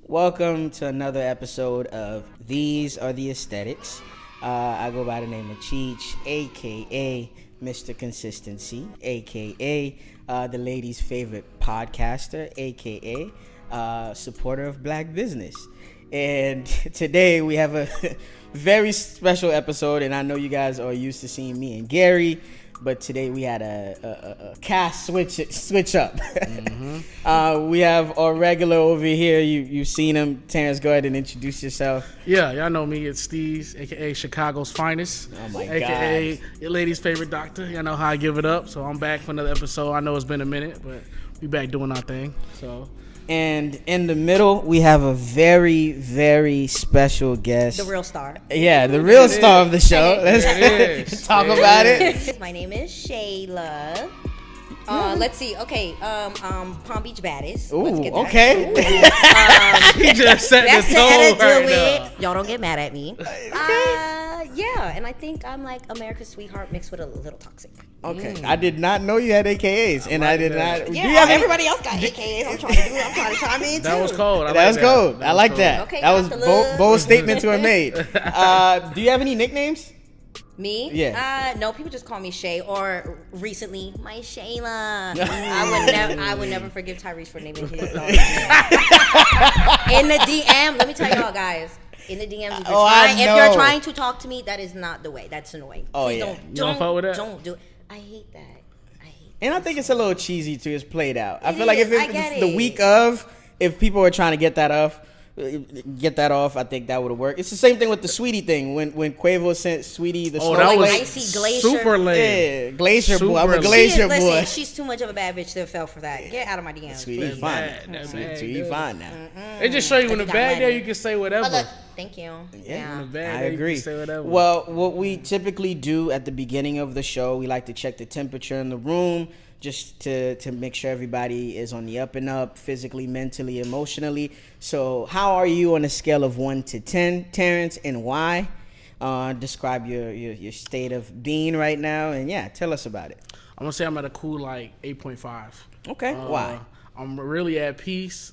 Welcome to another episode of These Are the Aesthetics. I go by the name of Cheech, a.k.a. Mr. Consistency, a.k.a. The ladies' favorite podcaster, a.k.a. Supporter of Black business. And today we have a very special episode, and I know you guys are used to seeing me and Gary, but today we had a cast switch up. Mm-hmm. We have our regular over here. You've seen him. Terrence, go ahead and introduce yourself. Yeah, y'all know me. It's Theese, a.k.a. Chicago's finest. Oh, my a.k.a. God. your lady's favorite doctor. Y'all know how I give it up. So I'm back for another episode. I know it's been a minute, but we back doing our thing. So. And in the middle, we have a very, very special guest. The real star. Yeah, the real star of the show. Let's talk about it. My name is Shayla. Let's see. Okay, Palm Beach baddest. Ooh, Let's get that. Okay. He just set That's the how tone to do right now. it. Y'all don't get mad at me. Yeah, and I think I'm like America's sweetheart mixed with a little toxic. Okay, I did not know you had AKAs, and I did not. Yeah, do you have everybody else got AKAs. I'm trying to chime in too. That was cold. That was cold. I like that. Okay, that was Dr. Love. bold statements were made. Do you have any nicknames? Me? Yeah. No, people just call me Shay, or recently, my Shayla. I would never forgive Tyrese for naming his dog. In the DM, let me tell y'all guys. In the DMs, if you're trying to talk to me, that is not the way. That's annoying. Oh, Please yeah. Don't fuck with that? Don't do it. I hate that. And I think it's a little cheesy too. It's played out. I It feel like if is. I it's get the it. week of, if people were trying to get that off, I think that would have worked. It's the same thing with the Sweetie thing. When Quavo sent Sweetie the that was Icy Glacier. super lame. Yeah, Glacier boy. I'm a Super Glacier Listen, boy. she's too much of a bad bitch to fell for that. Get out of my DMs. Sweetie please. fine. That's Sweetie, bad, Sweetie dude. fine now. They just show you when the Got bag there, money. you can say whatever. Oh, look. Thank you. Yeah. When the bag I there, you agree. can say whatever. Well, what we typically do at the beginning of the show, we like to check the temperature in the room just to make sure everybody is on the up and up, physically, mentally, emotionally. So how are you on a scale of 1 to 10, Terrence, and why? Describe your state of being right now, and yeah, tell us about it. I'm going to say I'm at a cool, 8.5. Okay, why? I'm really at peace.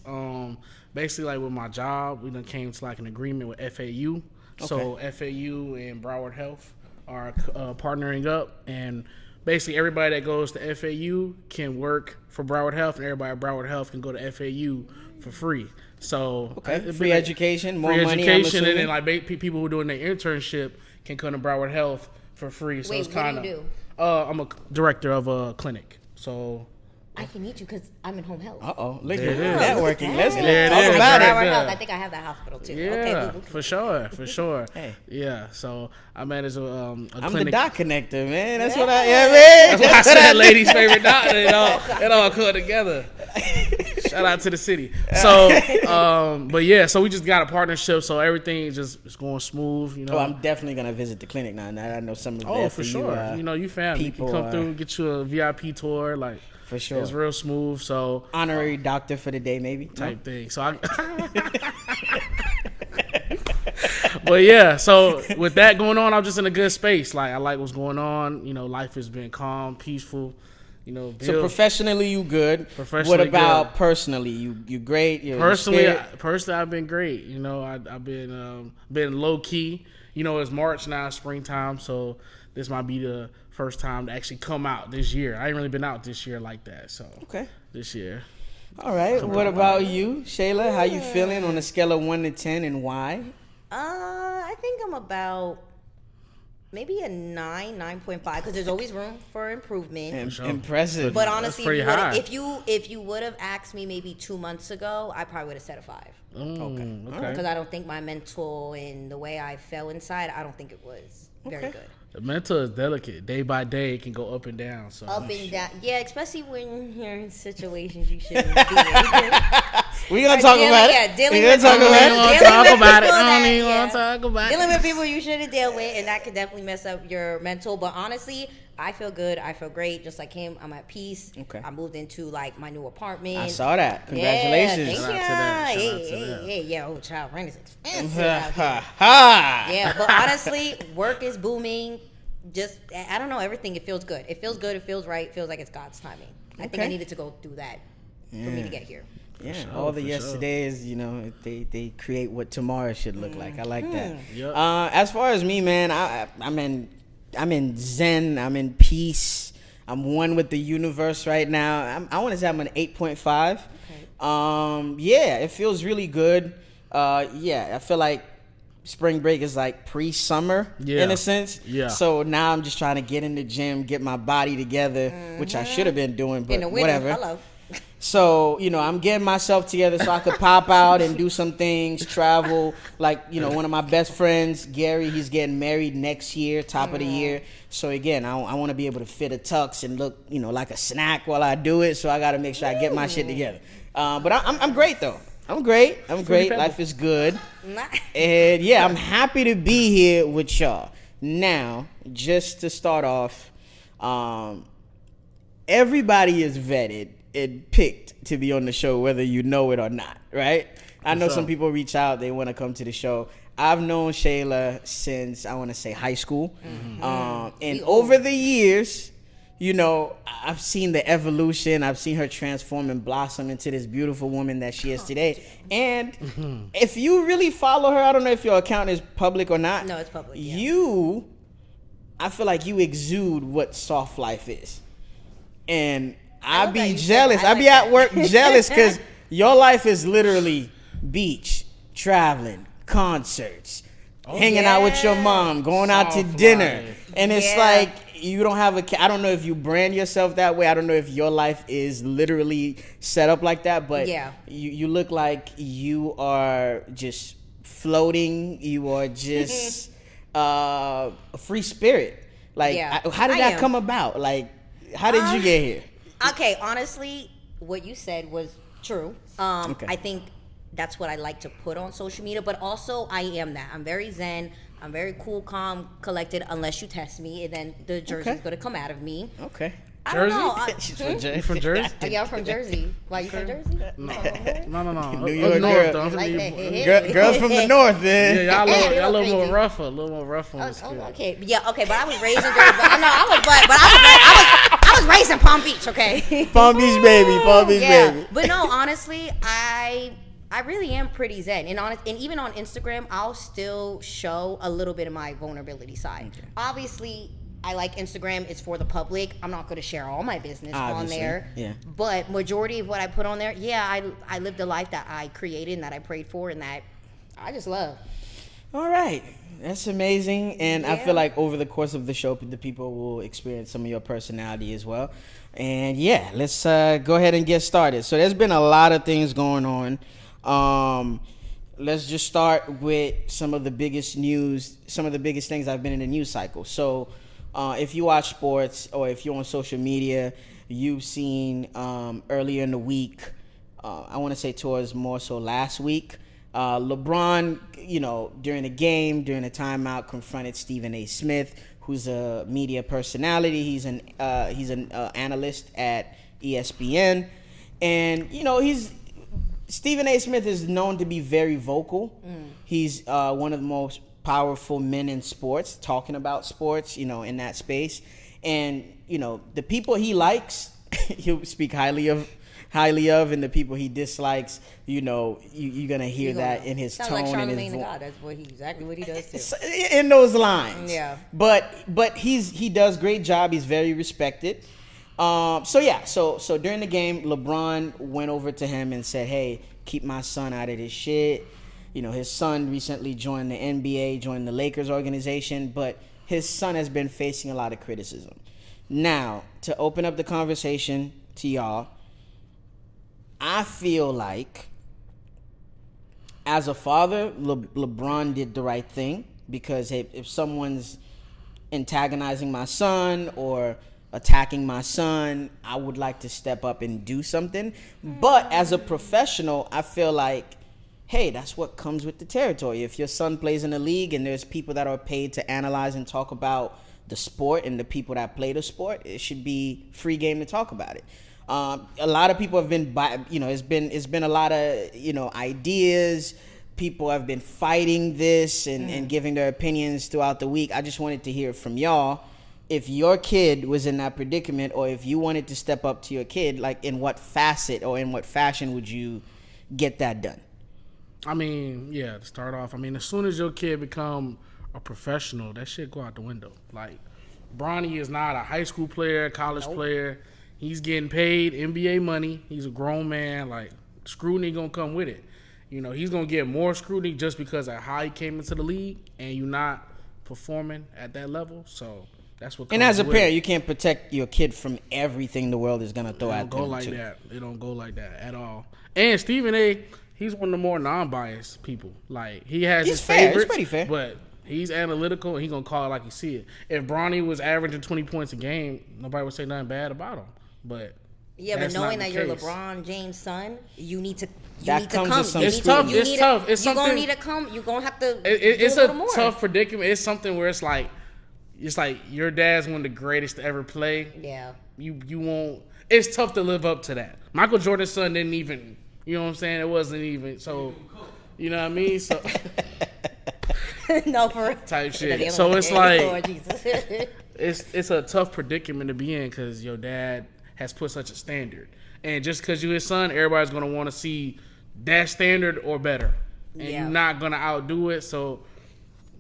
Basically, with my job, we done came to an agreement with FAU. So FAU and Broward Health are partnering up, and basically everybody that goes to FAU can work for Broward Health, and everybody at Broward Health can go to FAU for free. So Free education, more free money. education, I'm and assuming. then people who are doing their internship can come to Broward Health for free. So Wait, it's what do kind you of. do? I'm a director of a clinic. So. I can meet you because I'm in home health. Look at There it networking. Let's There it talk is. about Broward it. Health. I think I have that hospital too. Yeah, Okay, for sure. Hey. Yeah, so I manage a I'm clinic. the dot connector, man. That's what I. Yeah. Yeah, man. That's why I said lady's favorite doctor. It all come together. Shout out to the city. So, but yeah, so we just got a partnership, so everything is going smooth. You know. Oh, I'm definitely gonna visit the clinic now. Now I know some of the Oh, for sure. You family. You people can come through, get you a VIP tour, for sure. It's real smooth. So Honorary doctor for the day, maybe type thing. So but yeah, so with that going on, I'm just in a good space. I like what's going on. Life has been calm, peaceful. So professionally, you good. Professionally, what about good. personally? You great. Personally, I've been great. I've been low key. It's March now, springtime, so this might be the first time to actually come out this year. I ain't really been out this year like that, so okay. This year. All right. What about you, Shayla? How you feeling on a scale of 1 to 10, and why? I think I'm about maybe a 9.5 because there's always room for improvement. Sure. Impressive. But honestly, pretty high. if you would have asked me maybe 2 months ago, I probably would have said a 5. Okay. Because I don't think my mental and the way I fell inside, I don't think it was very good. The mental is delicate. Day by day, it can go up and down. So Up and down. Yeah, especially when you're in situations you shouldn't be in. We're going to talk about it. Yeah, dealing We're with going to talk people- about I it. don't talk about it. people I don't that- even want to yeah. talk about Dealing it. with people you shouldn't deal with, and that could definitely mess up your mental. But honestly, I feel good. I feel great. Just like him, I'm at peace. Okay. I moved into my new apartment. I saw that. Congratulations. Yeah, Shout thank out to that. you. Shout out to that. Yeah. Oh, child, rent is expensive. out here. Ha ha. Yeah, but honestly, work is booming. Just, I don't know, everything. It feels good. It feels good. It feels right. It feels like it's God's timing. I think I Okay. needed to go through that for me to get here. Yeah, sure, all the for yesterdays, you know, they create what tomorrow should look like. I like that. Yep. As far as me, man, I'm in zen. I'm in peace. I'm one with the universe right now. I want to say I'm an 8.5. Okay. Yeah, it feels really good. I feel like spring break is like pre-summer in a sense. Yeah. So now I'm just trying to get in the gym, get my body together, which I should have been doing, but in the winter, whatever. Hello. So, you know, I'm getting myself together so I could pop out and do some things, travel. Like, you know, one of my best friends, Gary, he's getting married next year, top of the year. So, again, I want to be able to fit a tux and look, you know, like a snack while I do it. So I got to make sure I get my shit together. But I'm great, though. I'm great. Life is good. And, yeah, I'm happy to be here with y'all. Now, just to start off, everybody is vetted and picked to be on the show, whether you know it or not, right? I know some people reach out, they want to come to the show. I've known Shayla since, I want to say, high school. And over the years, you know, I've seen the evolution. I've seen her transform and blossom into this beautiful woman that she is today. And if you really follow her, I don't know if your account is public or not. No, it's public. Yeah. I feel like you exude what soft life is. And I be jealous. I be at work jealous because your life is literally beach, traveling, concerts, hanging out with your mom, going out to dinner. And it's like you don't have I don't know if you brand yourself that way. I don't know if your life is literally set up like that. But you look like you are just floating. You are just a free spirit. Like, how did that come about? Like, how did you get here? Okay, honestly, what you said was true. I think that's what I like to put on social media, but also I am that. I'm very zen. I'm very cool, calm, collected, unless you test me, and then the jersey's going to come out of me. Okay. Jersey? She's from Jersey. You from Jersey? Yeah, I'm from Jersey. Why, you from Jersey? No. New York girl. Like Girls from the north, man. Yeah, y'all a little more rough on the skin. Okay, but I was raised in Jersey. I was raised in Palm Beach, okay? Palm Beach, baby. But no, honestly, I really am pretty zen. And even on Instagram, I'll still show a little bit of my vulnerability side. Okay. Obviously, I like Instagram. It's for the public. I'm not going to share all my business on there. Yeah. But majority of what I put on there, I lived a life that I created and that I prayed for and that I just love. All right. That's amazing. And I feel like over the course of the show, the people will experience some of your personality as well. And let's go ahead and get started. So there's been a lot of things going on. Let's just start with some of the biggest news, some of the biggest things I've been in the news cycle. So if you watch sports or if you're on social media, you've seen earlier in the week, I want to say towards more so last week, Lebron, you know, during a game, during a timeout, confronted Stephen A. Smith, who's a media personality. He's an analyst at ESPN, and you know Stephen A. Smith is known to be very vocal. He's one of the most powerful men in sports, talking about sports, you know, in that space. And, you know, the people he likes, he'll speak highly of, and the people he dislikes, you know, you're going to hear that in his tone and his voice. That's exactly what he does too. In those lines. Yeah. But he does great job. He's very respected. So during the game, LeBron went over to him and said, hey, keep my son out of this shit. You know, his son recently joined the NBA, joined the Lakers organization, but his son has been facing a lot of criticism. Now, to open up the conversation to y'all, I feel like as a father, LeBron did the right thing, because if someone's antagonizing my son or attacking my son, I would like to step up and do something. But as a professional, I feel like, hey, that's what comes with the territory. If your son plays in the league and there's people that are paid to analyze and talk about the sport and the people that play the sport, it should be free game to talk about it. A lot of people have been, it's been a lot of, ideas. People have been fighting this and giving their opinions throughout the week. I just wanted to hear from y'all. if your kid was in that predicament, or if you wanted to step up to your kid, like in what facet or in what fashion would you get that done? I mean, yeah, to start off, I mean, as soon as your kid become a professional, that shit go out the window. Like, Bronny is not a high school player, college player. He's getting paid NBA money. He's a grown man. Like, scrutiny gonna come with it. You know, he's gonna get more scrutiny just because of how he came into the league and you're not performing at that level. So that's what. And as a parent, you can't protect your kid from everything the world is gonna throw at them. It don't go like that. It don't go like that at all. And Stephen A., he's one of the more non-biased people. Like, he has his favorites. He's pretty fair. But he's analytical, and he's going to call it like he see it. If Bronny was averaging 20 points a game, nobody would say nothing bad about him. But yeah, but knowing that you're LeBron James' son, you need to come. It's tough. It's tough. You're going to need to come. You're going to have to It's a tough predicament. It's something where it's like your dad's one of the greatest to ever play. Yeah. You won't. It's tough to live up to that. Michael Jordan's son didn't even, you know what I'm saying? It wasn't even, so, you know what I mean? So no, for type shit. So it's like, it's a tough predicament to be in because your dad has put such a standard. And just because you're his son, everybody's going to want to see that standard or better. And you're not going to outdo it. So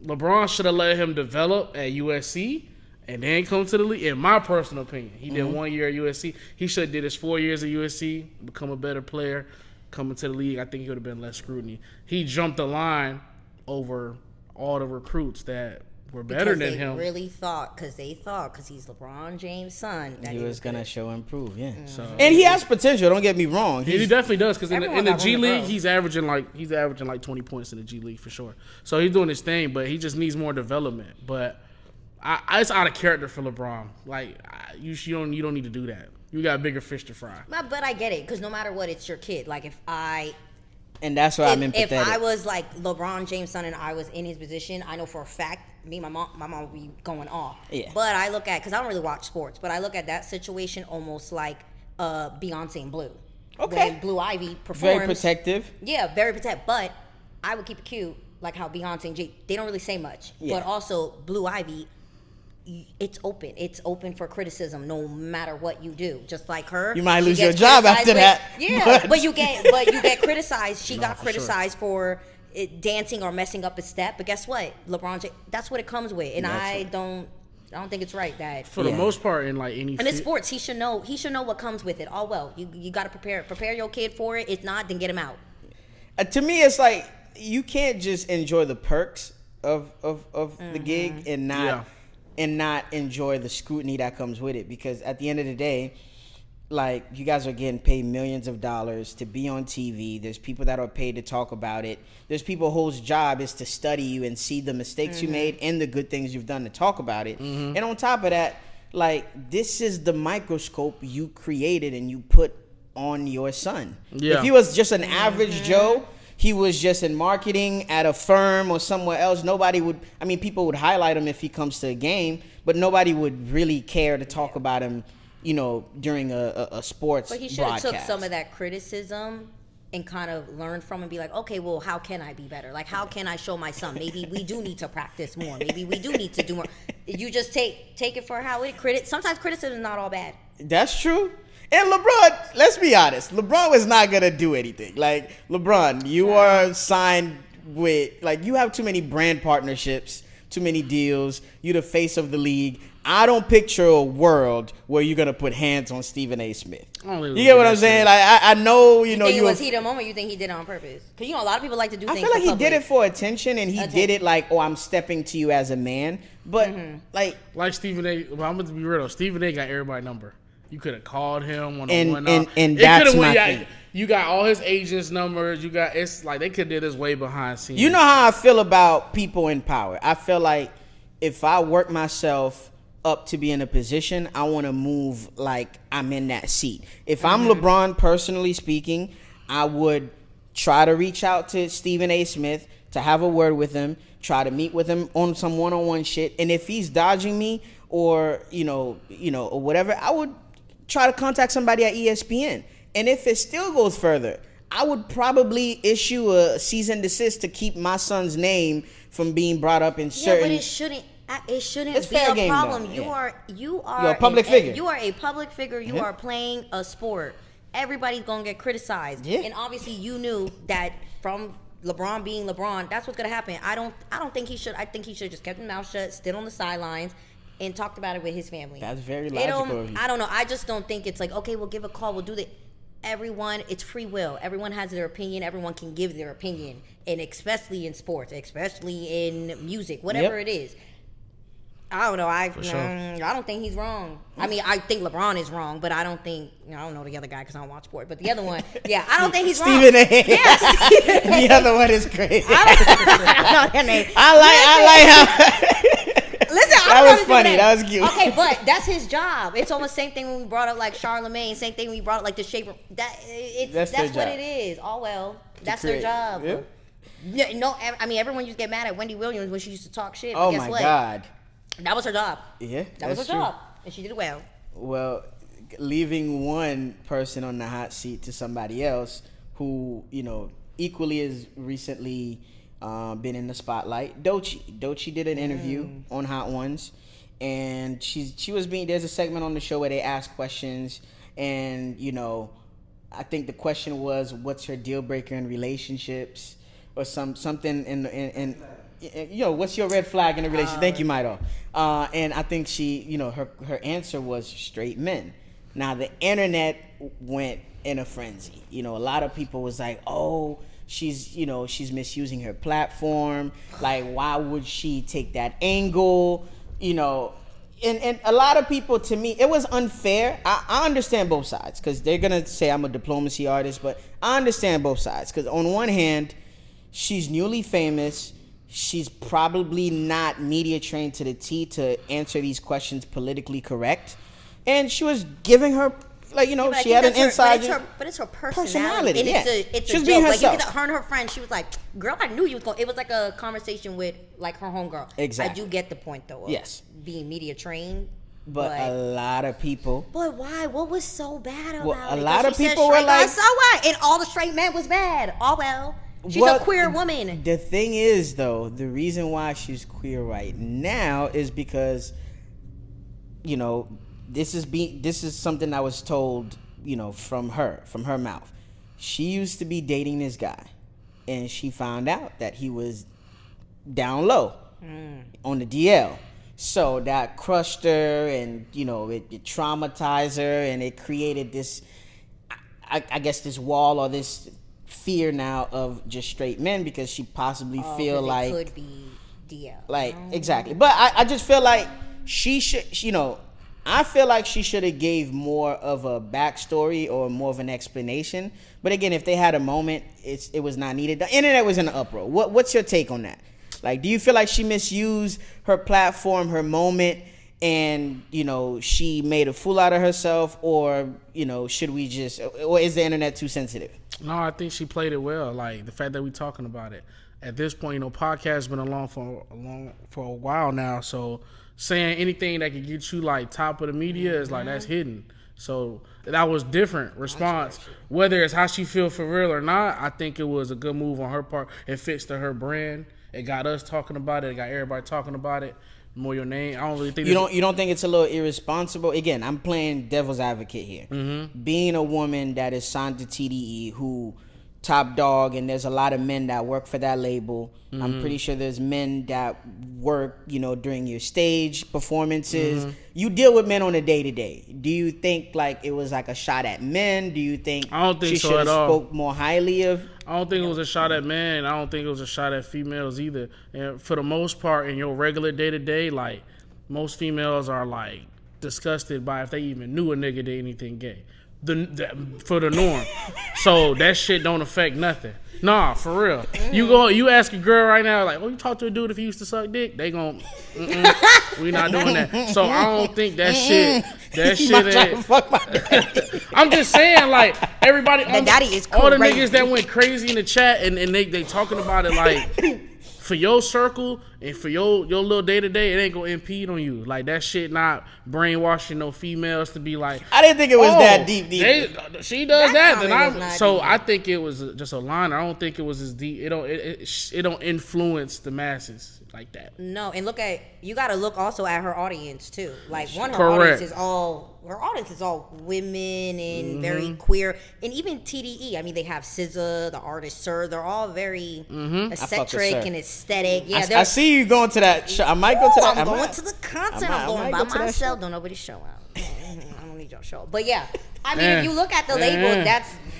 LeBron should have let him develop at USC and then come to the league. In my personal opinion, he did 1 year at USC. He should have did his 4 years at USC, become a better player, coming to the league. I think he would have been less scrutiny. He jumped the line over all the recruits that were better than him. Really thought, because he's LeBron James' son, that he was going to show improve, So, and he has potential, don't get me wrong. He definitely does, because in the G League, he's averaging like 20 points in the G League for sure. So he's doing his thing, but he just needs more development. But it's out of character for LeBron. Like, you don't need to do that. You got bigger fish to fry. But I get it, because no matter what, it's your kid. Like, and that's why I'm empathetic. If I was like LeBron James' son and I was in his position, I know for a fact, my mom would be going off. Yeah. But I look at, because I don't really watch sports, but I look at that situation almost like Beyonce and Blue. Okay. When Blue Ivy performs. Very protective. Yeah, very protective. But I would keep it cute, like how Beyonce and Jay, they don't really say much. Yeah. But also, Blue Ivy, it's open. It's open for criticism no matter what you do. Just like her. You might lose your job after that. Yeah, but you get criticized. She got criticized for dancing or messing up a step. But guess what? LeBron James, that's what it comes with. And I don't think it's right that for the most part in like any and in sports he should know what comes with it. Oh well, you got to prepare your kid for it. If not, then get him out. To me, it's like you can't just enjoy the perks of the gig and not enjoy the scrutiny that comes with it, because at the end of the day, like, you guys are getting paid millions of dollars to be on TV. There's people that are paid to talk about it. There's people whose job is to study you and see the mistakes you made and the good things you've done to talk about it. And on top of that, like, this is the microscope you created and you put on your son. If he was just an average Joe, he was just in marketing at a firm or somewhere else, people would highlight him if he comes to a game, but nobody would really care to talk about him, during a sports broadcast. But he should have took some of that criticism and kind of learned from and be like, okay, well, how can I be better? Like, how can I show my son? Maybe we do need to practice more. Maybe we do need to do more. You just take it for how it sometimes criticism is not all bad. That's true. And LeBron, let's be honest, LeBron was not going to do anything. Like, LeBron, you are signed with, like, you have too many brand partnerships, too many deals. You're the face of the league. I don't picture a world where you're going to put hands on Stephen A. Smith. You get what I'm saying? Like, I know, you think it was heat of the moment, you think he did it on purpose? Because, a lot of people like to do things I feel like he did it for attention, and he did it like, I'm stepping to you as a man. But, like Stephen A., well, I'm going to be real, though. Stephen A. got everybody's number. You could have called him on a one-off. And that's my thing. You got all his agents' numbers. It's like they could do this way behind scenes. You know how I feel about people in power. I feel like if I work myself up to be in a position, I want to move like I'm in that seat. If I'm LeBron, personally speaking, I would try to reach out to Stephen A. Smith to have a word with him, try to meet with him on some one-on-one shit. And if he's dodging me or, or whatever, I would try to contact somebody at ESPN. And if it still goes further, I would probably issue a cease and desist to keep my son's name from being brought up in certain... Yeah, but it shouldn't... It shouldn't It's be fair a game, problem. though. You are You're a public figure. You are a public figure. You are playing a sport. Everybody's gonna get criticized. Yeah. And obviously, you knew that from LeBron being LeBron, that's what's gonna happen. I don't think he should. I think he should just kept his mouth shut, stood on the sidelines, and talked about it with his family. That's very logical of you. I don't know. I just don't think it's like, okay, we'll give a call. We'll do that. Everyone, it's free will. Everyone has their opinion. Everyone can give their opinion, and especially in sports, especially in music, whatever it is. I don't know. I don't think he's wrong. I mean, I think LeBron is wrong, but I don't think. I don't know the other guy because I don't watch sport. But the other one, yeah, I don't think he's wrong. Stephen A. Yeah. The other one is crazy. I know that name. I like how. Listen, that was funny. That was cute. Okay, but that's his job. It's almost the same thing when we brought up like Charlemagne. Same thing when we brought up like the shape. That's what job. it is. Oh well, that's their job. Yep. No, I mean everyone used to get mad at Wendy Williams when she used to talk shit. Oh but guess my what? God. That was her job. Yeah, that was her job, and she did it well. Well, leaving one person on the hot seat to somebody else who, equally as recently been in the spotlight. Doechi did an interview on Hot Ones, and she was being. There's a segment on the show where they ask questions, and I think the question was, "What's her deal breaker in relationships?" or something in what's your red flag in a relationship? Thank you, Mito. And I think she, her answer was straight men. Now the internet went in a frenzy. A lot of people was like, "Oh, she's misusing her platform. Like, why would she take that angle?" And a lot of people, to me, it was unfair. I understand both sides because they're gonna say I'm a diplomacy artist, but I understand both sides because on one hand, she's newly famous. She's probably not media trained to the T to answer these questions politically correct. And she was giving her, she had an inside. But it's her personality. And yeah. it's she was a being joke. herself. Like, her and her friend, she was like, girl, I knew you was going. It was like a conversation with, like, her homegirl. Exactly. I do get the point, though, of being media trained. But a lot of people. But why? What was so bad about it? A lot of people were like. So what? And all the straight men was bad. Oh, well. She's a queer woman. The thing is, though, the reason why she's queer right now is because, this is something I was told, from her mouth. She used to be dating this guy, and she found out that he was down low on the DL. So that crushed her, and it traumatized her, and it created this, I guess, this wall or this fear now of just straight men because she possibly feel like it could be DL. Like exactly, but I just feel like she should, I feel like she should have gave more of a backstory or more of an explanation. But again, if they had a moment, it was not needed. The internet was in an uproar. What's your take on that? Like, do you feel like she misused her platform, her moment, and she made a fool out of herself, or should we just, or is the internet too sensitive? No, I think she played it well. Like the fact that we're talking about it at this point, podcast been along for a while now. So saying anything that could get you like top of the media is like that's hidden. So that was different response. Whether it's how she feel for real or not, I think it was a good move on her part. It fits to her brand. It got us talking about it. It got everybody talking about it. More your name. I don't really think you don't think it's a little irresponsible. Again, I'm playing devil's advocate here. Mm-hmm. Being a woman that is signed to TDE, who top dog, and there's a lot of men that work for that label. Mm-hmm. I'm pretty sure there's men that work, during your stage performances. Mm-hmm. You deal with men on a day-to-day. Do you think like it was like a shot at men? Do you think I don't think she so should at have all. spoke more highly of? I don't think it was a shot at men. I don't think it was a shot at females either. And for the most part, in your regular day-to-day, like, most females are, like, disgusted by if they even knew a nigga did anything gay. For the norm. So that shit don't affect nothing. Nah, for real. You ask a girl right now, like, you talk to a dude if he used to suck dick? They gon', we not doing that. So I don't think that shit is. I'm just saying, like, everybody. The daddy is crazy. All the niggas that went crazy in the chat and they talking about it, like, for your circle, And for your little day to day, it ain't gonna impede on you. Like that shit not brainwashing no females to be like. I didn't think it was that deep. She does that. Then I deep. think it was just a line. I don't think it was as deep. It don't influence the masses like that. No, and you got to look also at her audience too. Like her Correct. audience is all women and very queer, and even TDE. I mean, they have SZA, the artist Sir. They're all very eccentric and aesthetic. Yeah, I see you going to that show. I might go to that. I'm going to the concert. I'm going by myself. Don't nobody show out. I don't need y'all show up. But yeah, I mean, if you look at the label,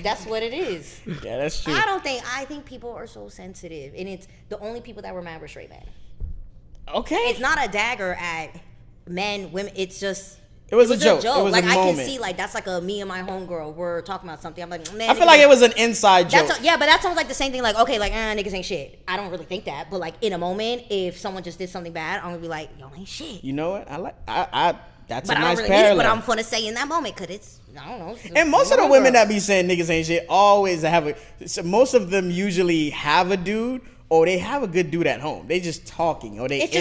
that's what it is. Yeah, that's true. I think people are so sensitive, and it's the only people that were mad were straight men. Okay. It's not a dagger at men, women. It's just. It was a joke. It was like a I moment. can see, like that's like a me and my homegirl. We're talking about something. I'm like, man. I feel like it was an inside joke. But that sounds like the same thing. Like, okay, like niggas ain't shit. I don't really think that, but like in a moment, if someone just did something bad, I'm gonna be like, y'all ain't shit. You know what? That's but a I nice don't really parallel. mean it, but I'm gonna say in that moment because it's I don't know. And most of the women that be saying niggas ain't shit always have most of them usually have a dude. Or they have a good dude at home. They just talking, or it's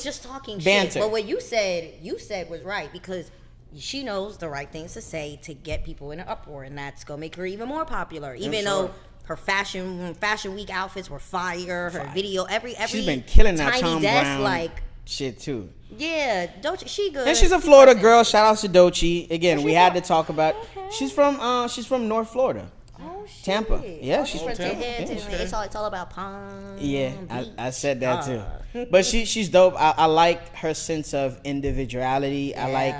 just talking banter. Shit. But what you said was right because she knows the right things to say to get people in an uproar, and that's gonna make her even more popular. Even though her fashion week outfits were fire, her video every she's been killing that tiny Tom desk Brown like shit too. Yeah, Doechi, she good. And she's a Florida girl. Shout out to Doechi. Again, we had to talk about. Okay. She's from North Florida. Oh, shit. Tampa. Yeah, she's from Tampa. Tampa. It's all about Palm. Yeah, I said that too. But she's dope. I like her sense of individuality. Yeah. I like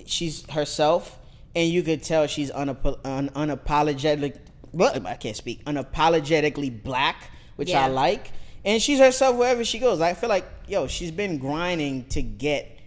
she's herself, and you could tell she's unapologetic. Well, I can't speak. Unapologetically black, which I like, and she's herself wherever she goes. I feel like she's been grinding to get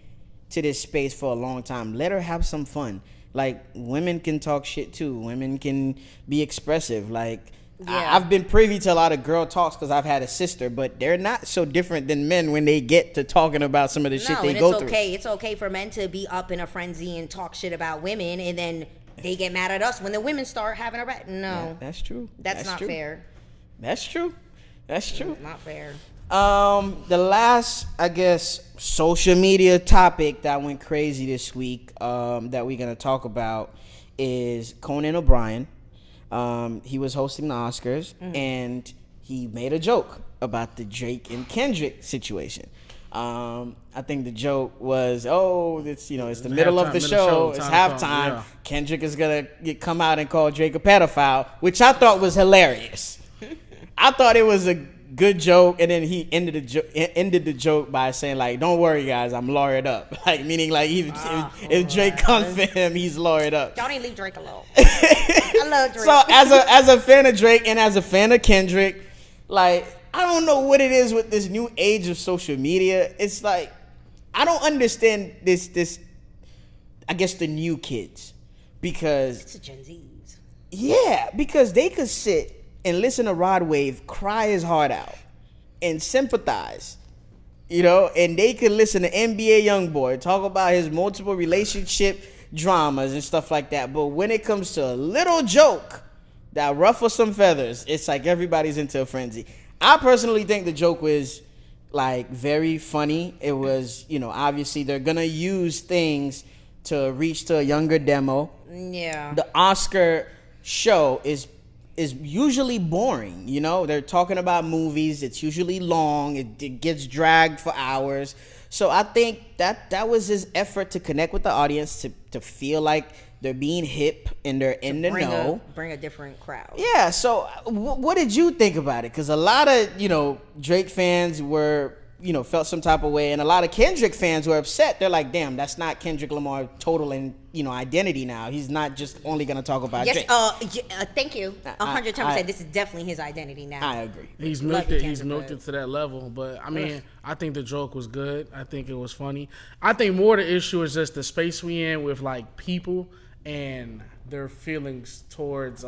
to this space for a long time. Let her have some fun. Like, women can talk shit too. Women can be expressive. Like, I've been privy to a lot of girl talks because I've had a sister, but they're not so different than men when they get to talking about some of the shit they go through. It's okay for men to be up in a frenzy and talk shit about women, and then they get mad at us when the women start having a right. No. Yeah, that's true. That's not true. Fair. That's true. That's true. Not fair. The last, I guess, social media topic that went crazy this week that we're going to talk about is Conan Obrian. He was hosting the Oscars, and he made a joke about the Drake and Kendrick situation. I think the joke was, it's the middle of the show. It's halftime. Yeah. Kendrick is going to come out and call Drake a pedophile, which I thought was hilarious. I thought it was a good joke, and then he ended the joke by saying, like, don't worry guys, I'm lawyered up. Like, meaning like if Drake comes for him, he's lawyered up. Y'all ain't leave Drake alone. I love Drake. So as a fan of Drake and as a fan of Kendrick, like, I don't know what it is with this new age of social media. It's like, I don't understand this I guess the new kids, because it's the Gen Zs. Yeah, because they could sit and listen to Rod Wave cry his heart out and sympathize, and they could listen to NBA Youngboy talk about his multiple relationship dramas and stuff like that. But when it comes to a little joke that ruffles some feathers, it's like everybody's into a frenzy. I personally think the joke was like very funny. It was, obviously they're gonna use things to reach to a younger demo. Yeah. The Oscar show is usually boring. They're talking about movies. It's usually long. It gets dragged for hours. So I think that was his effort to connect with the audience, to feel like they're being hip and they're in the know. Bring a different crowd. Yeah. So what did you think about it? Because a lot of, Drake fans were, felt some type of way, and a lot of Kendrick fans were upset. They're like, damn, that's not Kendrick Lamar total and identity now. He's not just only gonna talk about Drake. Thank you. 110%. This is definitely his identity now. I agree. He's milked it to that level. But I mean, I think the joke was good. I think it was funny. I think more the issue is just the space we in with like people and their feelings towards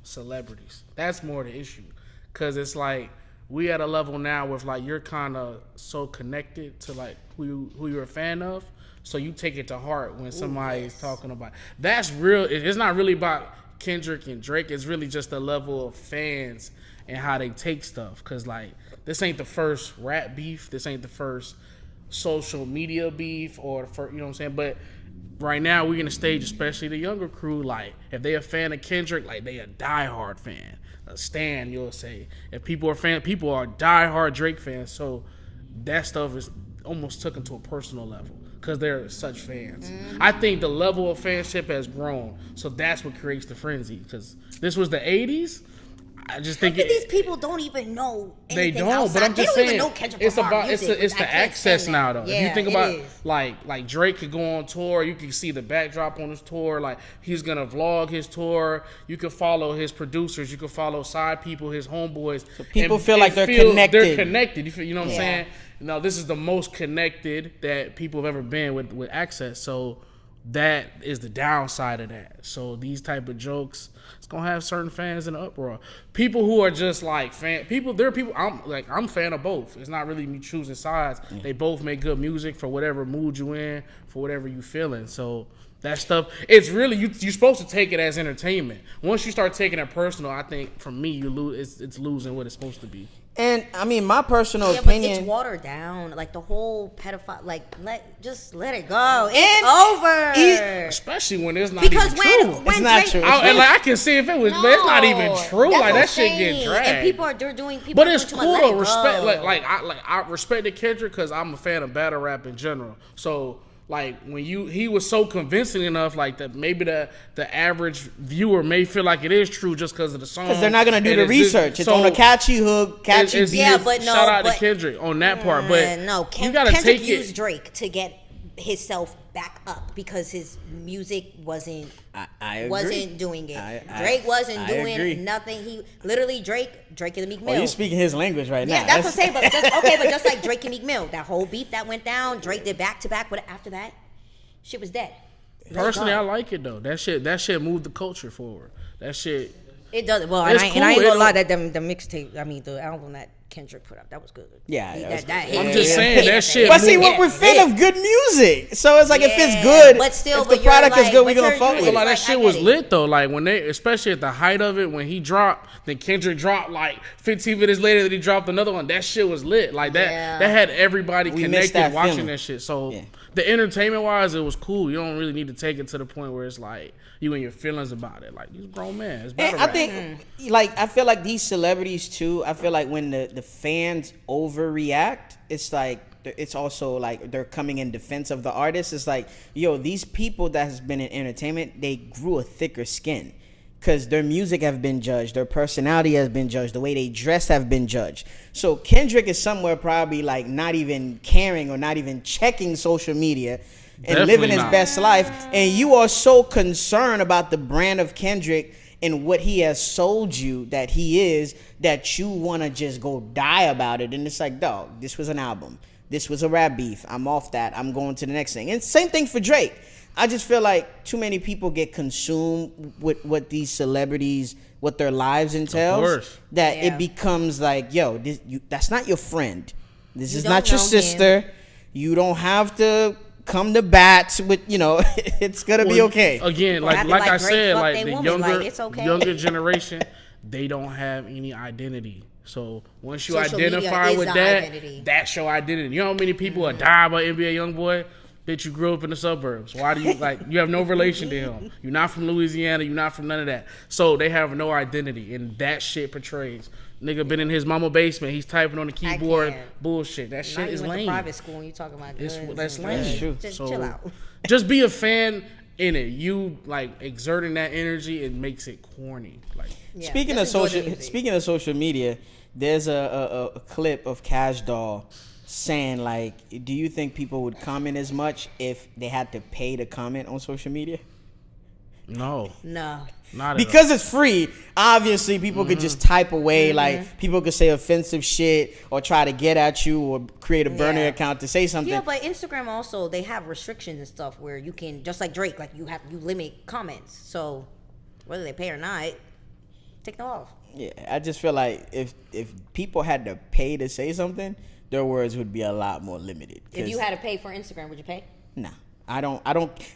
celebrities. That's more the issue, because it's like, we at a level now with like, you're kind of so connected to like who you're a fan of, so you take it to heart when somebody's talking about. That's real. It's not really about Kendrick and Drake. It's really just the level of fans and how they take stuff. Cause like, this ain't the first rap beef. This ain't the first social media beef or the first, you know what I'm saying? But right now we're in a stage, especially the younger crew, like if they a fan of Kendrick, like they a diehard fan. A stan, you'll say. If people are diehard Drake fans, so that stuff is almost taken to a personal level because they're such fans. I think the level of fanship has grown, so that's what creates the frenzy. Because this was the '80s. I just think these people don't even know anything. They don't, outside. but I'm just saying it's about it's the access now though. Yeah, if you think about like Drake could go on tour, you can see the backdrop on his tour. Like he's gonna vlog his tour. You can follow his producers. You can follow side people, his homeboys. So people feel like they're connected. They're connected. You know what I'm saying? No, this is the most connected that people have ever been with access. So that is the downside of that. So these type of jokes, it's gonna have certain fans in the uproar. People who are just like there are people. I'm fan of both. It's not really me choosing sides. Yeah. They both make good music for whatever mood you in, for whatever you feeling. So that stuff, it's really you're supposed to take it as entertainment. Once you start taking it personal, I think for me you lose. It's losing what it's supposed to be. And I mean, my personal opinion, but it's watered down. Like the whole pedophile, like just let it go. It's over. Especially when it's not because even true. When it's not true. And like I can see if it was, but it's not even true. Like that shit get dragged. And people are doing. But it's cool to respect. I respected Kendrick because I'm a fan of battle rap in general. So. Like when he was so convincing enough, like that maybe the average viewer may feel like it is true just because of the song. Because they're not gonna do the research. It's on a catchy hook, catchy beat. Yeah, but no. Shout out to Kendrick on that part. But no, you gotta Kendrick take used it. Drake to get himself back up because his music wasn't doing it. Drake wasn't doing nothing. He literally Drake and Meek Mill. Oh, you speaking his language right now. Yeah, that's what I'm saying. But just like Drake and Meek Mill, that whole beef that went down, Drake did back to back. But after that, shit was dead. Personally, I like it though. That shit moved the culture forward. That shit. It does. Well, and I ain't gonna lie. That the mixtape. I mean, the album that Kendrick put up, that was good. Yeah, I'm just saying that shit. But see, we're fan of good music, so it's like if it's good, but still, if the product is good, we gonna fuck with it. That shit was lit though. Like when especially at the height of it, when he dropped, then Kendrick dropped like 15 minutes later that he dropped another one. That shit was lit. Like that. That had everybody connected watching that shit. So the entertainment wise, it was cool. You don't really need to take it to the point where it's like you and your feelings about it. Like he's a grown man. It's better. I think, like, I feel like these celebrities too. I feel like when the fans overreact, it's like it's also like they're coming in defense of the artist. It's like, yo, these people that has been in entertainment, they grew a thicker skin because their music have been judged, their personality has been judged, the way they dress have been judged. So Kendrick is somewhere probably like not even caring or not even checking social media. And Definitely living his best life, and you are so concerned about the brand of Kendrick and what he has sold you that he is, that you want to just go die about it. And it's like, dog, this was an album, this was a rap beef, I'm off that, I'm going to the next thing. And same thing for Drake. I just feel like too many people get consumed with what these celebrities, what their lives entails, that it becomes like, yo, that's not your friend, this is not your sister, you don't have to come to bats with, it's gonna be okay. Again, like I said, like the younger generation, they don't have any identity. So once you identify with that, that's your identity. You know how many people are died by NBA YoungBoy? Bitch, you grew up in the suburbs. Why do you you have no relation to him? You're not from Louisiana. You're not from none of that. So they have no identity, and that shit portrays. Nigga been in his mama basement. He's typing on the keyboard. Bullshit. That shit is lame. Private school and you talking about that's lame. Just chill out. Just be a fan in it. You like exerting that energy. It makes it corny. Like speaking of social media, there's a clip of Cash Doll saying like, do you think people would comment as much if they had to pay to comment on social media? No. Not because it's free. Obviously, people could just type away. Like people could say offensive shit or try to get at you or create a burner account to say something. Yeah, but Instagram also, they have restrictions and stuff where you can, just like Drake, like you limit comments. So whether they pay or not, take them off. Yeah, I just feel like if people had to pay to say something, their words would be a lot more limited. If you had to pay for Instagram, would you pay? Nah. I don't.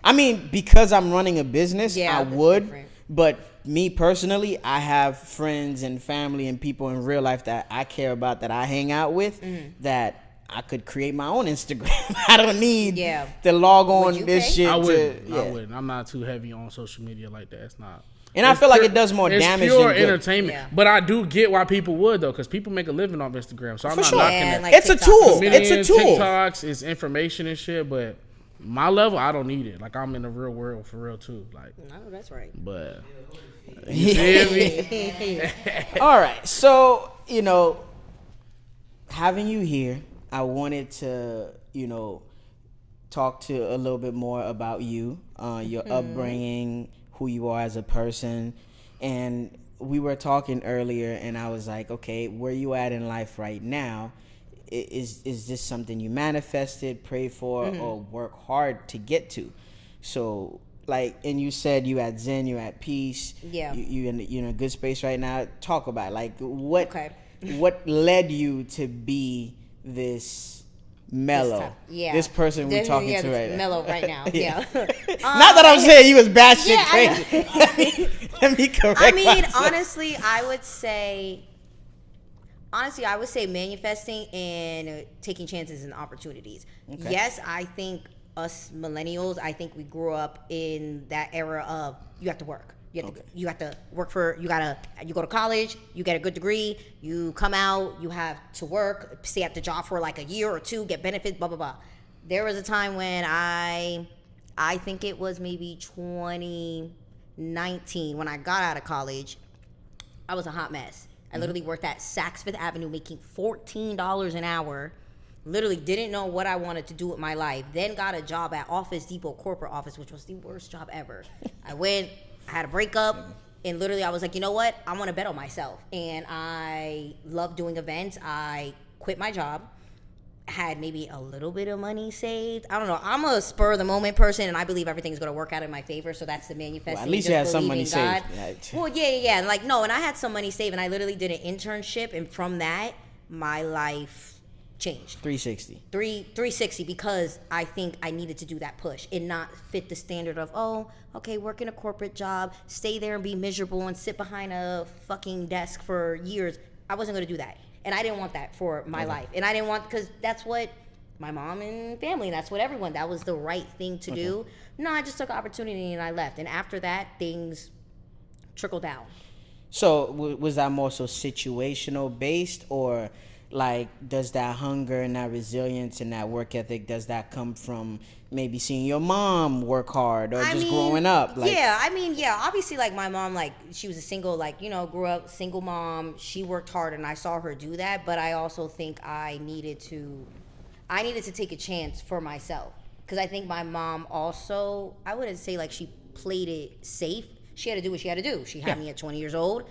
I mean, because I'm running a business, I would. Different. But me personally, I have friends and family and people in real life that I care about, that I hang out with, that I could create my own Instagram. I don't need to log on this shit. I wouldn't. I'm not too heavy on social media like that. It's not. And I feel like it does more damage than good. It's pure entertainment. Yeah. But I do get why people would, though, because people make a living off Instagram. So I'm not knocking that. Like it's TikTok. A tool. It's a tool. TikToks, it's information and shit, but my level, I don't need it. Like, I'm in the real world for real, too. Like, no, that's right. But, you feel me? All right. So, having you here, I wanted to, talk to a little bit more about you, your upbringing, who you are as a person. And we were talking earlier, and I was like, okay, where you at in life right now? Is this something you manifested, pray for, or work hard to get to? So, and you said you at Zen, you at peace. Yeah. You in a good space right now. Talk about it. Like, what led you to be this mellow? This person we're talking to right now. Mellow right now. Yeah. Not that I'm saying you was batshit crazy. Let me correct myself. Honestly, I would say manifesting and taking chances and opportunities. Okay. Yes, I think us millennials, I think we grew up in that era of you have to work. You have to work you go to college, you get a good degree, you come out, you have to work, stay at the job for like a year or two, get benefits, blah, blah, blah. There was a time when I think it was maybe 2019 when I got out of college, I was a hot mess. I literally worked at Saks Fifth Avenue making $14 an hour. Literally didn't know what I wanted to do with my life. Then got a job at Office Depot corporate office, which was the worst job ever. I had a breakup, and literally I was like, you know what? I want to bet on myself. And I love doing events. I quit my job, had maybe a little bit of money saved. I don't know. I'm a spur of the moment person, and I believe everything's going to work out in my favor. So that's the manifesting. Well, at least you had some money saved. Well, yeah. And and I had some money saved, and I literally did an internship, and from that, my life changed. 360 because I think I needed to do that push and not fit the standard of, work in a corporate job, stay there and be miserable and sit behind a fucking desk for years. I wasn't going to do that. And I didn't want that for my life. And I didn't want, because that's what my mom and family, that's what everyone, that was the right thing to do. No, I just took an opportunity and I left. And after that, things trickled down. So was that more so situational based, or does that hunger and that resilience and that work ethic, does that come from maybe seeing your mom work hard or growing up? Obviously, my mom, she was a single, grew up single mom. She worked hard and I saw her do that, but I also think I needed to take a chance for myself, because I think my mom also, I wouldn't say she played it safe. She had to do what she had to do. She had me at 20 years old.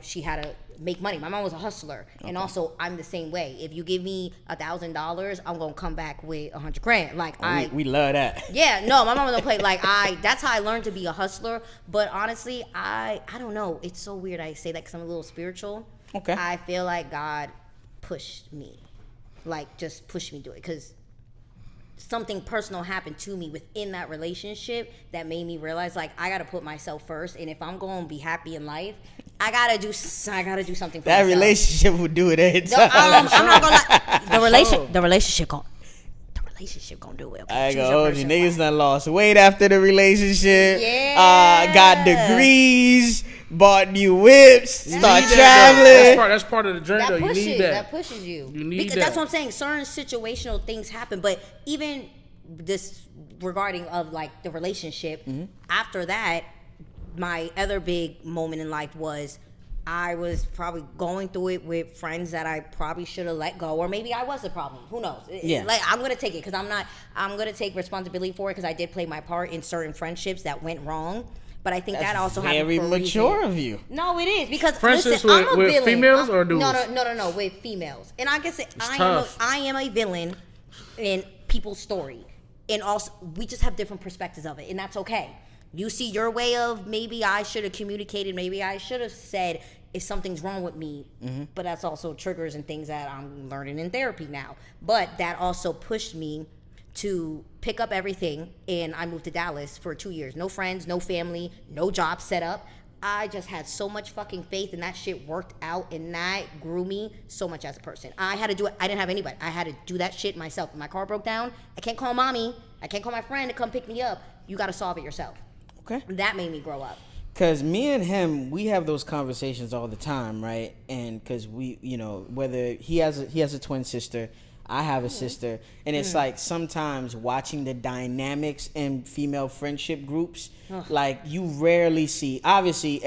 She had to make money. My mom was a hustler. Okay. And also, I'm the same way. If you give me $1,000, I'm going to come back with $100,000. We love that. Yeah, no, my mom don't play. That's how I learned to be a hustler. But honestly, I don't know. It's so weird I say that because I'm a little spiritual. Okay. I feel like God pushed me. Just pushed me to do it. Because something personal happened to me within that relationship that made me realize I gotta put myself first, and if I'm gonna be happy in life, I gotta do something for that myself. Relationship will do it every time. I'm not gonna lie. The relationship gonna do it. Okay? I ain't gonna hold you. Niggas done lost weight after the relationship. Yeah. Got degrees, bought new whips, start traveling. That's part of the journey, though. You need that. That pushes you. You need because that. That's what I'm saying. Certain situational things happen, but even this regarding of the relationship, after that, my other big moment in life was I was probably going through it with friends that I probably should have let go, or maybe I was the problem. Who knows? Yeah. I'm gonna take it because I'm gonna take responsibility for it because I did play my part in certain friendships that went wrong. But I think that also happened for a reason. Very mature of you. No, it is because friendships I'm a with villain. Females or dudes? No, with females. And I guess I am a villain in people's story, and also we just have different perspectives of it, and that's okay. You see your way of maybe I should have communicated, maybe I should have said if something's wrong with me, but that's also triggers and things that I'm learning in therapy now. But that also pushed me to pick up everything, and I moved to Dallas for 2 years. No friends, no family, no job set up. I just had so much fucking faith, and that shit worked out, and that grew me so much as a person. I had to do it. I didn't have anybody. I had to do that shit myself. If my car broke down, I can't call mommy. I can't call my friend to come pick me up. You got to solve it yourself. Okay. That made me grow up. Because me and him, we have those conversations all the time, right? And because we, you know, whether he has a twin sister, I have a sister, and it's like sometimes watching the dynamics in female friendship groups, like you rarely see. Obviously,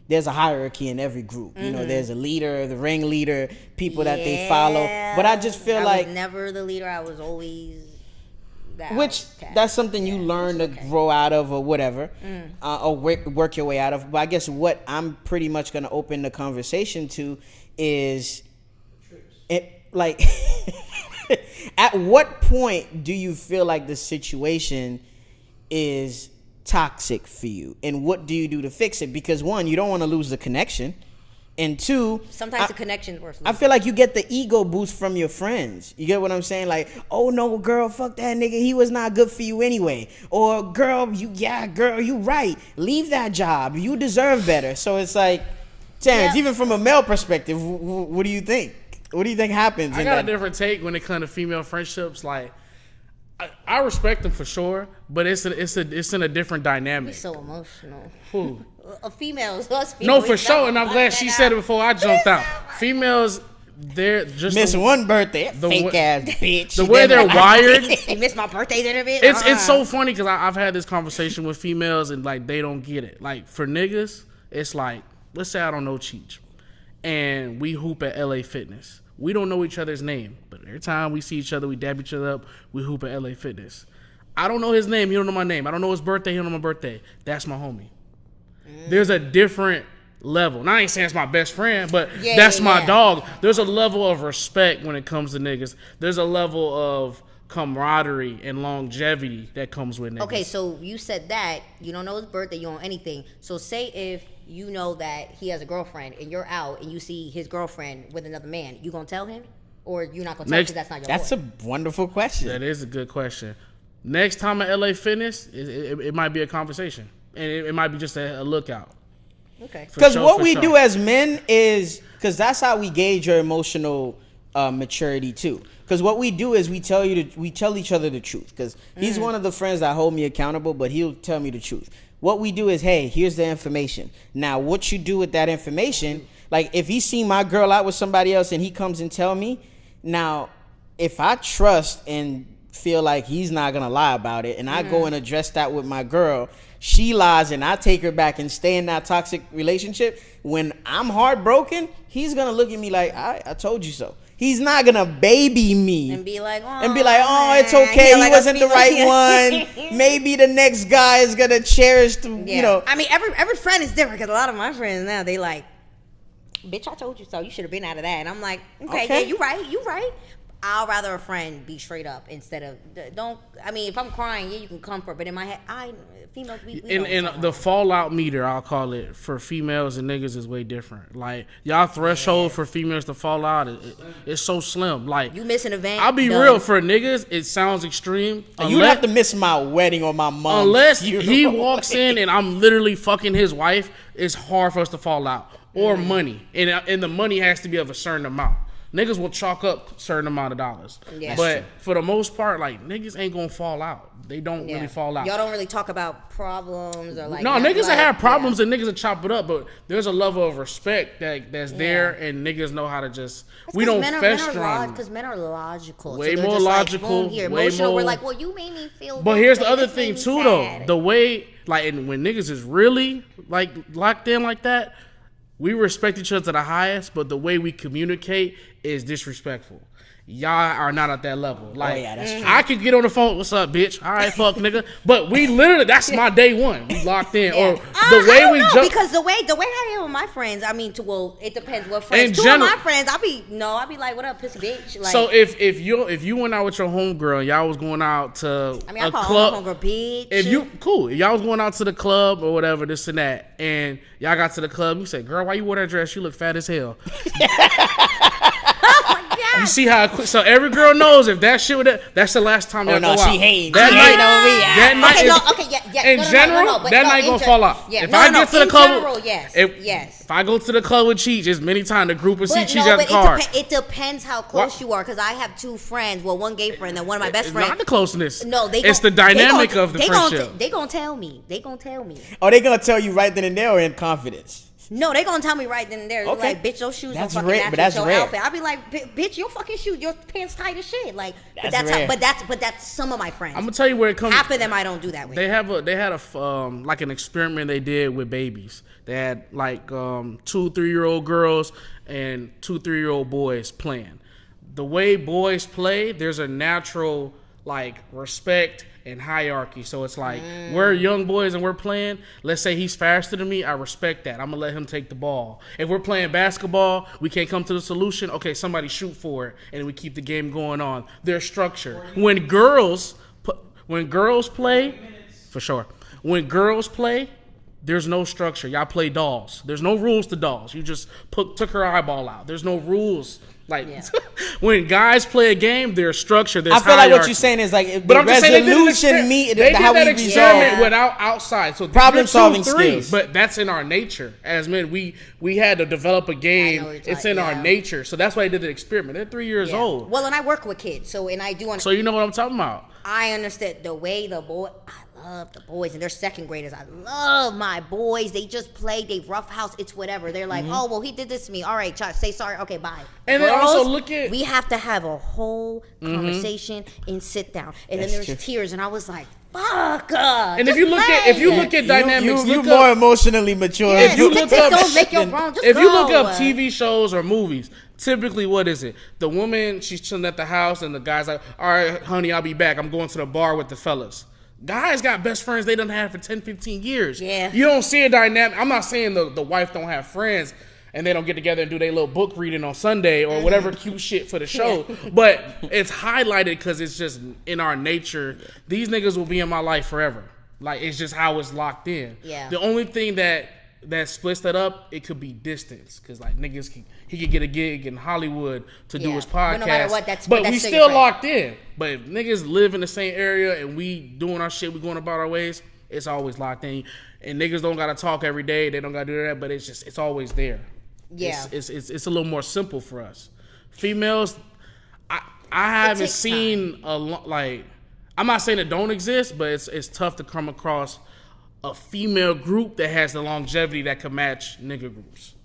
there's a hierarchy in every group. You know, there's a leader, the ringleader, people that they follow. But I just feel I was never the leader. I was always that's something you learn to grow out of or whatever, or work your way out of. But I guess what I'm pretty much going to open the conversation to is like at what point do you feel like the situation is toxic for you, and what do you do to fix it? Because one, you don't want to lose the connection, and two, sometimes the connection's worth losing. I feel like you get the ego boost from your friends. You get what I'm saying? Like, oh no, girl, fuck that nigga, he was not good for you anyway. Or girl, you right, leave that job, you deserve better. So it's like, Terrence, even from a male perspective, what do you think? What do you think happens? I got a different take when it comes to female friendships. Like, I respect them for sure, but it's in a different dynamic. He's so emotional. Who? Females, us females. No, for sure, and I'm glad she said it before I jumped out. Females, they're just miss one birthday, fake ass bitch. The way they're wired. You missed my birthday dinner, bitch. It's so funny because I've had this conversation with females and like they don't get it. Like for niggas, it's like, let's say I don't know Cheech, and we hoop at LA Fitness. We don't know each other's name, but every time we see each other, we dab each other up. We hoop at LA Fitness. I don't know his name. He don't know my name. I don't know his birthday. He don't know my birthday. That's my homie. There's a different level. Now, I ain't saying it's my best friend, but that's my dog. There's a level of respect when it comes to niggas. There's a level of camaraderie and longevity that comes with niggas. Okay, so you said that you don't know his birthday, you don't know anything. So say if you know that he has a girlfriend and you're out and you see his girlfriend with another man, you gonna tell him, or you're not gonna tell him because that's not your That's a wonderful question. That is a good question. Next time at LA Fitness, it might be a conversation, and it might be just a lookout. Okay. Because what we do as men is, because that's how we gauge your emotional maturity too. Because what we do is we tell each other the truth. Because he's one of the friends that hold me accountable, but he'll tell me the truth. What we do is, hey, here's the information. Now, what you do with that information, like if he see my girl out with somebody else and he comes and tell me, now, if I trust and feel like he's not gonna lie about it, and I go and address that with my girl, she lies and I take her back and stay in that toxic relationship, when I'm heartbroken, he's gonna look at me like, I told you so. He's not gonna baby me and be like, it's okay, he wasn't the right one. Maybe the next guy is gonna cherish you know. I mean, every friend is different, because a lot of my friends now, they like, bitch, I told you so, you should have been out of that. And I'm like, okay, yeah, you right. I'll rather a friend be straight up instead of if I'm crying, yeah, you can comfort, but in my head, females, we in the fallout meter, I'll call it, for females and niggas is way different. Like, y'all threshold for females to fall out it's so slim. Like, you miss an event. I'll be real, for niggas, it sounds extreme. You have to miss my wedding or my mom. Unless he walks in and I'm literally fucking his wife, it's hard for us to fall out. Or money, and the money has to be of a certain amount. Niggas will chalk up a certain amount of dollars. Yeah. But for the most part, like, niggas ain't gonna fall out. They don't really fall out. Y'all don't really talk about problems or like. No, niggas that have problems and niggas that chop it up, but there's a level of respect that's there, and niggas know how to just. We don't fester on. Because men are logical. Way more logical. Like, emotional. We're like, well, you made me feel. But here's the other thing too, though. The way, like, and when niggas is really like locked in like that, we respect each other to the highest, but the way we communicate is disrespectful. Y'all are not at that level. Like, that's true. I could get on the phone, what's up, bitch? All right, fuck, nigga. But we literally, that's my day one. We locked in. Or the way we jump. Because the way I am with my friends, I mean, it depends what friends. Two of my friends, I'll be like, what up, pussy bitch? Like, so if you went out with your homegirl, y'all was going out to a club. Homegirl bitch. If y'all was going out to the club or whatever, this and that, and y'all got to the club, you said, girl, why you wore that dress? You look fat as hell. You see how quick? So every girl knows if that shit that's the last time y'all go out. She hating. That night, in general, that night gonna fall off. Yeah, if I get to the club, yes. If I go to the club with Cheech, it's many times the group will see Cheech at the but car. It depends how close you are, because I have 2 friends. Well, one gay friend and one of my best friends. Not the closeness. No, it's the dynamic of the friendship. They gonna tell me. Oh, they gonna tell you right then and there, or in confidence? No, they gonna tell me right then and there. Okay. Like, bitch, your shoes that's don't fucking match with your rare. outfit. I'll be like, bitch, your fucking shoes, your pants tight as shit. Like, that's rare. but that's some of my friends. I'm gonna tell you where it comes. Half of them I don't do that with. They had like an experiment they did with babies. They had like 2 3-year-old girls and 2 3-year-old boys playing. The way boys play, there's a natural like respect and hierarchy. So it's like we're young boys and we're playing. Let's say he's faster than me. I respect that. I'm gonna let him take the ball. If we're playing basketball, we can't come to the solution. Okay, somebody shoot for it, and we keep the game going on. There's structure. When girls play, for sure. When girls play, there's no structure. Y'all play dolls. There's no rules to dolls. You just took her eyeball out. There's no rules. Like when guys play a game, there's structure. There's I feel hierarchy. like what you're saying is like But I'm just saying they did that experiment without outside. So problem solving skills. But that's in our nature as men. We had to develop a game. It's in our nature. So that's why they did the experiment. They're 3 years old. Well, and I work with kids, so I do. So you know what I'm talking about. I understand the way the boy. I love the boys, and they're 2nd graders. I love my boys. They just play. They roughhouse. It's whatever. They're like, oh well, he did this to me. All right, say sorry. Okay, bye. And Girls, then also look at. We have to have a whole conversation and sit down. And then there's tears, and I was like, fuck. And if you look at dynamics, you more emotionally mature. Yes, if you look up, don't make your wrong. Just if go. you look up TV shows or movies, typically what is it? The woman, she's chilling at the house, and the guy's like, all right, honey, I'll be back. I'm going to the bar with the fellas. Guys got best friends they done had for 10, 15 years. Yeah. You don't see a dynamic. I'm not saying the wife don't have friends and they don't get together and do their little book reading on Sunday or whatever cute shit for the show. But it's highlighted because it's just in our nature. These niggas will be in my life forever. Like, it's just how it's locked in. Yeah. The only thing that splits that up, it could be distance. Because, like, he could get a gig in Hollywood to do his podcast. But no matter what, but we still locked in. But if niggas live in the same area and we doing our shit, we going about our ways, it's always locked in. And niggas don't got to talk every day. They don't got to do that. But it's always there. Yeah. It's a little more simple for us. Females, I haven't seen like, I'm not saying it don't exist, but it's tough to come across a female group that has the longevity that can match nigga groups.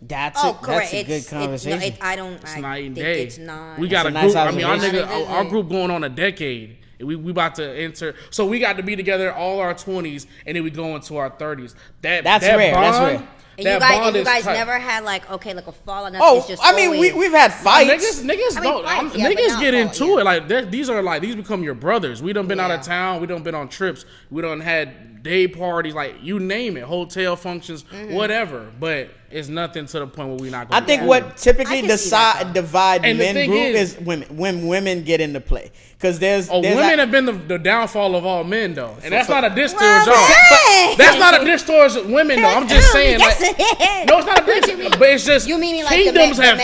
That's a good conversation. It's night and day. It's not. We got a group. I mean, our group going on a decade. We about to enter. So we got to be together all our 20s, and then we go into our 30s. That's rare. That's rare. And you guys never had like a fallout. We've had fights. Niggas get into it. Like these become your brothers. We done been out of town. We done been on trips. We done had day parties. Like you name it, hotel functions, whatever. But it's nothing to the point where we not going. I think what typically divide men group is women. When women get into play, because women have been the downfall of all men though, and that's not a diss towards y'all. That's not a diss towards women though. I'm just saying. Like, no, it's not a diss. But it's just you mean like kingdoms have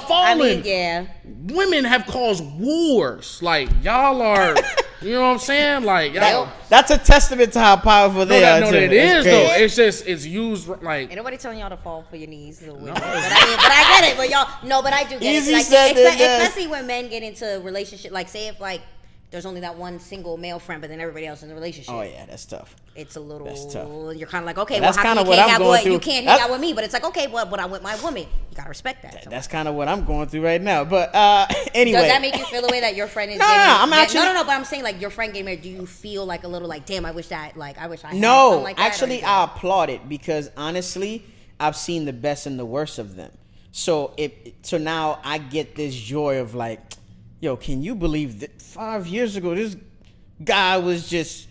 fallen. I mean, women have caused wars. Like y'all are. You know what I'm saying? Like y'all. That's a testament to how powerful they are. No, it is though. It's just it's used like. Ain't nobody telling y'all to fall for your knees. But I get it. But y'all, no, but I do get Easy it. Like, said especially when men get into a relationship. Like, say if like there's only that one single male friend, but then everybody else in the relationship. Oh yeah, that's tough. It's a little. That's tough. You're kind of like, okay, well, how come you can't hang out with me? But it's like, okay, but I'm with my woman. You gotta respect that. That's kind of what I'm going through right now. But anyway, does that make you feel the way that your friend is? No, but I'm saying like your friend getting married. Do you feel like a little like, damn, I wish I had No, like that, actually, I applaud it because honestly, I've seen the best and the worst of them. So now I get this joy of like, yo, can you believe that 5 years ago this guy was just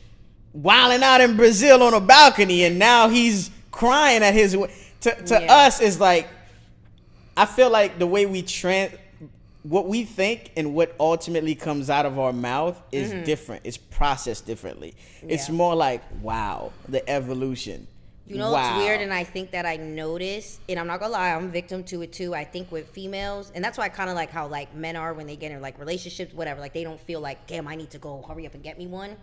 wilding out in Brazil on a balcony and now he's crying at his to us is like, I feel like the way what we think and what ultimately comes out of our mouth is different. It's processed differently. It's more like, wow, the evolution. You know what's weird, and I think that I noticed, and I'm not gonna lie, I'm a victim to it too. I think with females, and that's why I kind of like how like men are when they get in like relationships, whatever. Like they don't feel like, damn, I need to go hurry up and get me one.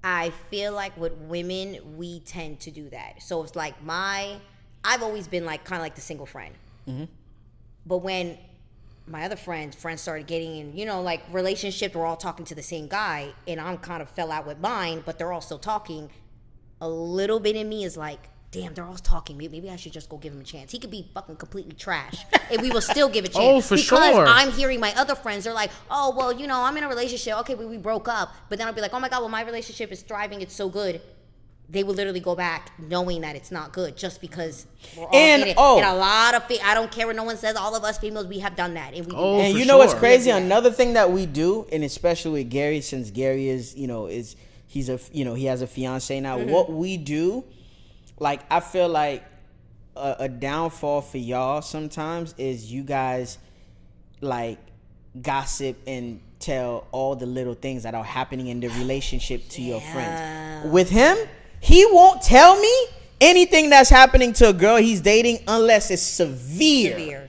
I feel like with women, we tend to do that. So it's like I've always been like kind of like the single friend. Mm-hmm. But when my other friends started getting in, you know, like relationships, we're all talking to the same guy, and I'm kind of fell out with mine, but they're all still talking. A little bit in me is like, damn, they're all talking. Maybe I should just go give him a chance. He could be fucking completely trash, and we will still give a chance. Oh, for sure. Because I'm hearing my other friends, they're like, oh, well, you know, I'm in a relationship. Okay, we broke up. But then I'll be like, oh my God, well, my relationship is thriving. It's so good. They will literally go back knowing that it's not good just because we're all in it. And a lot of I don't care what no one says. All of us females, we have done that. And we do that. And you know what's crazy? Another thing that we do, and especially with Gary, since Gary is, you know, he has a fiance now. Mm-hmm. What we do, like, I feel like a downfall for y'all sometimes is you guys, like, gossip and tell all the little things that are happening in the relationship to your friends. With him, he won't tell me anything that's happening to a girl he's dating unless it's severe.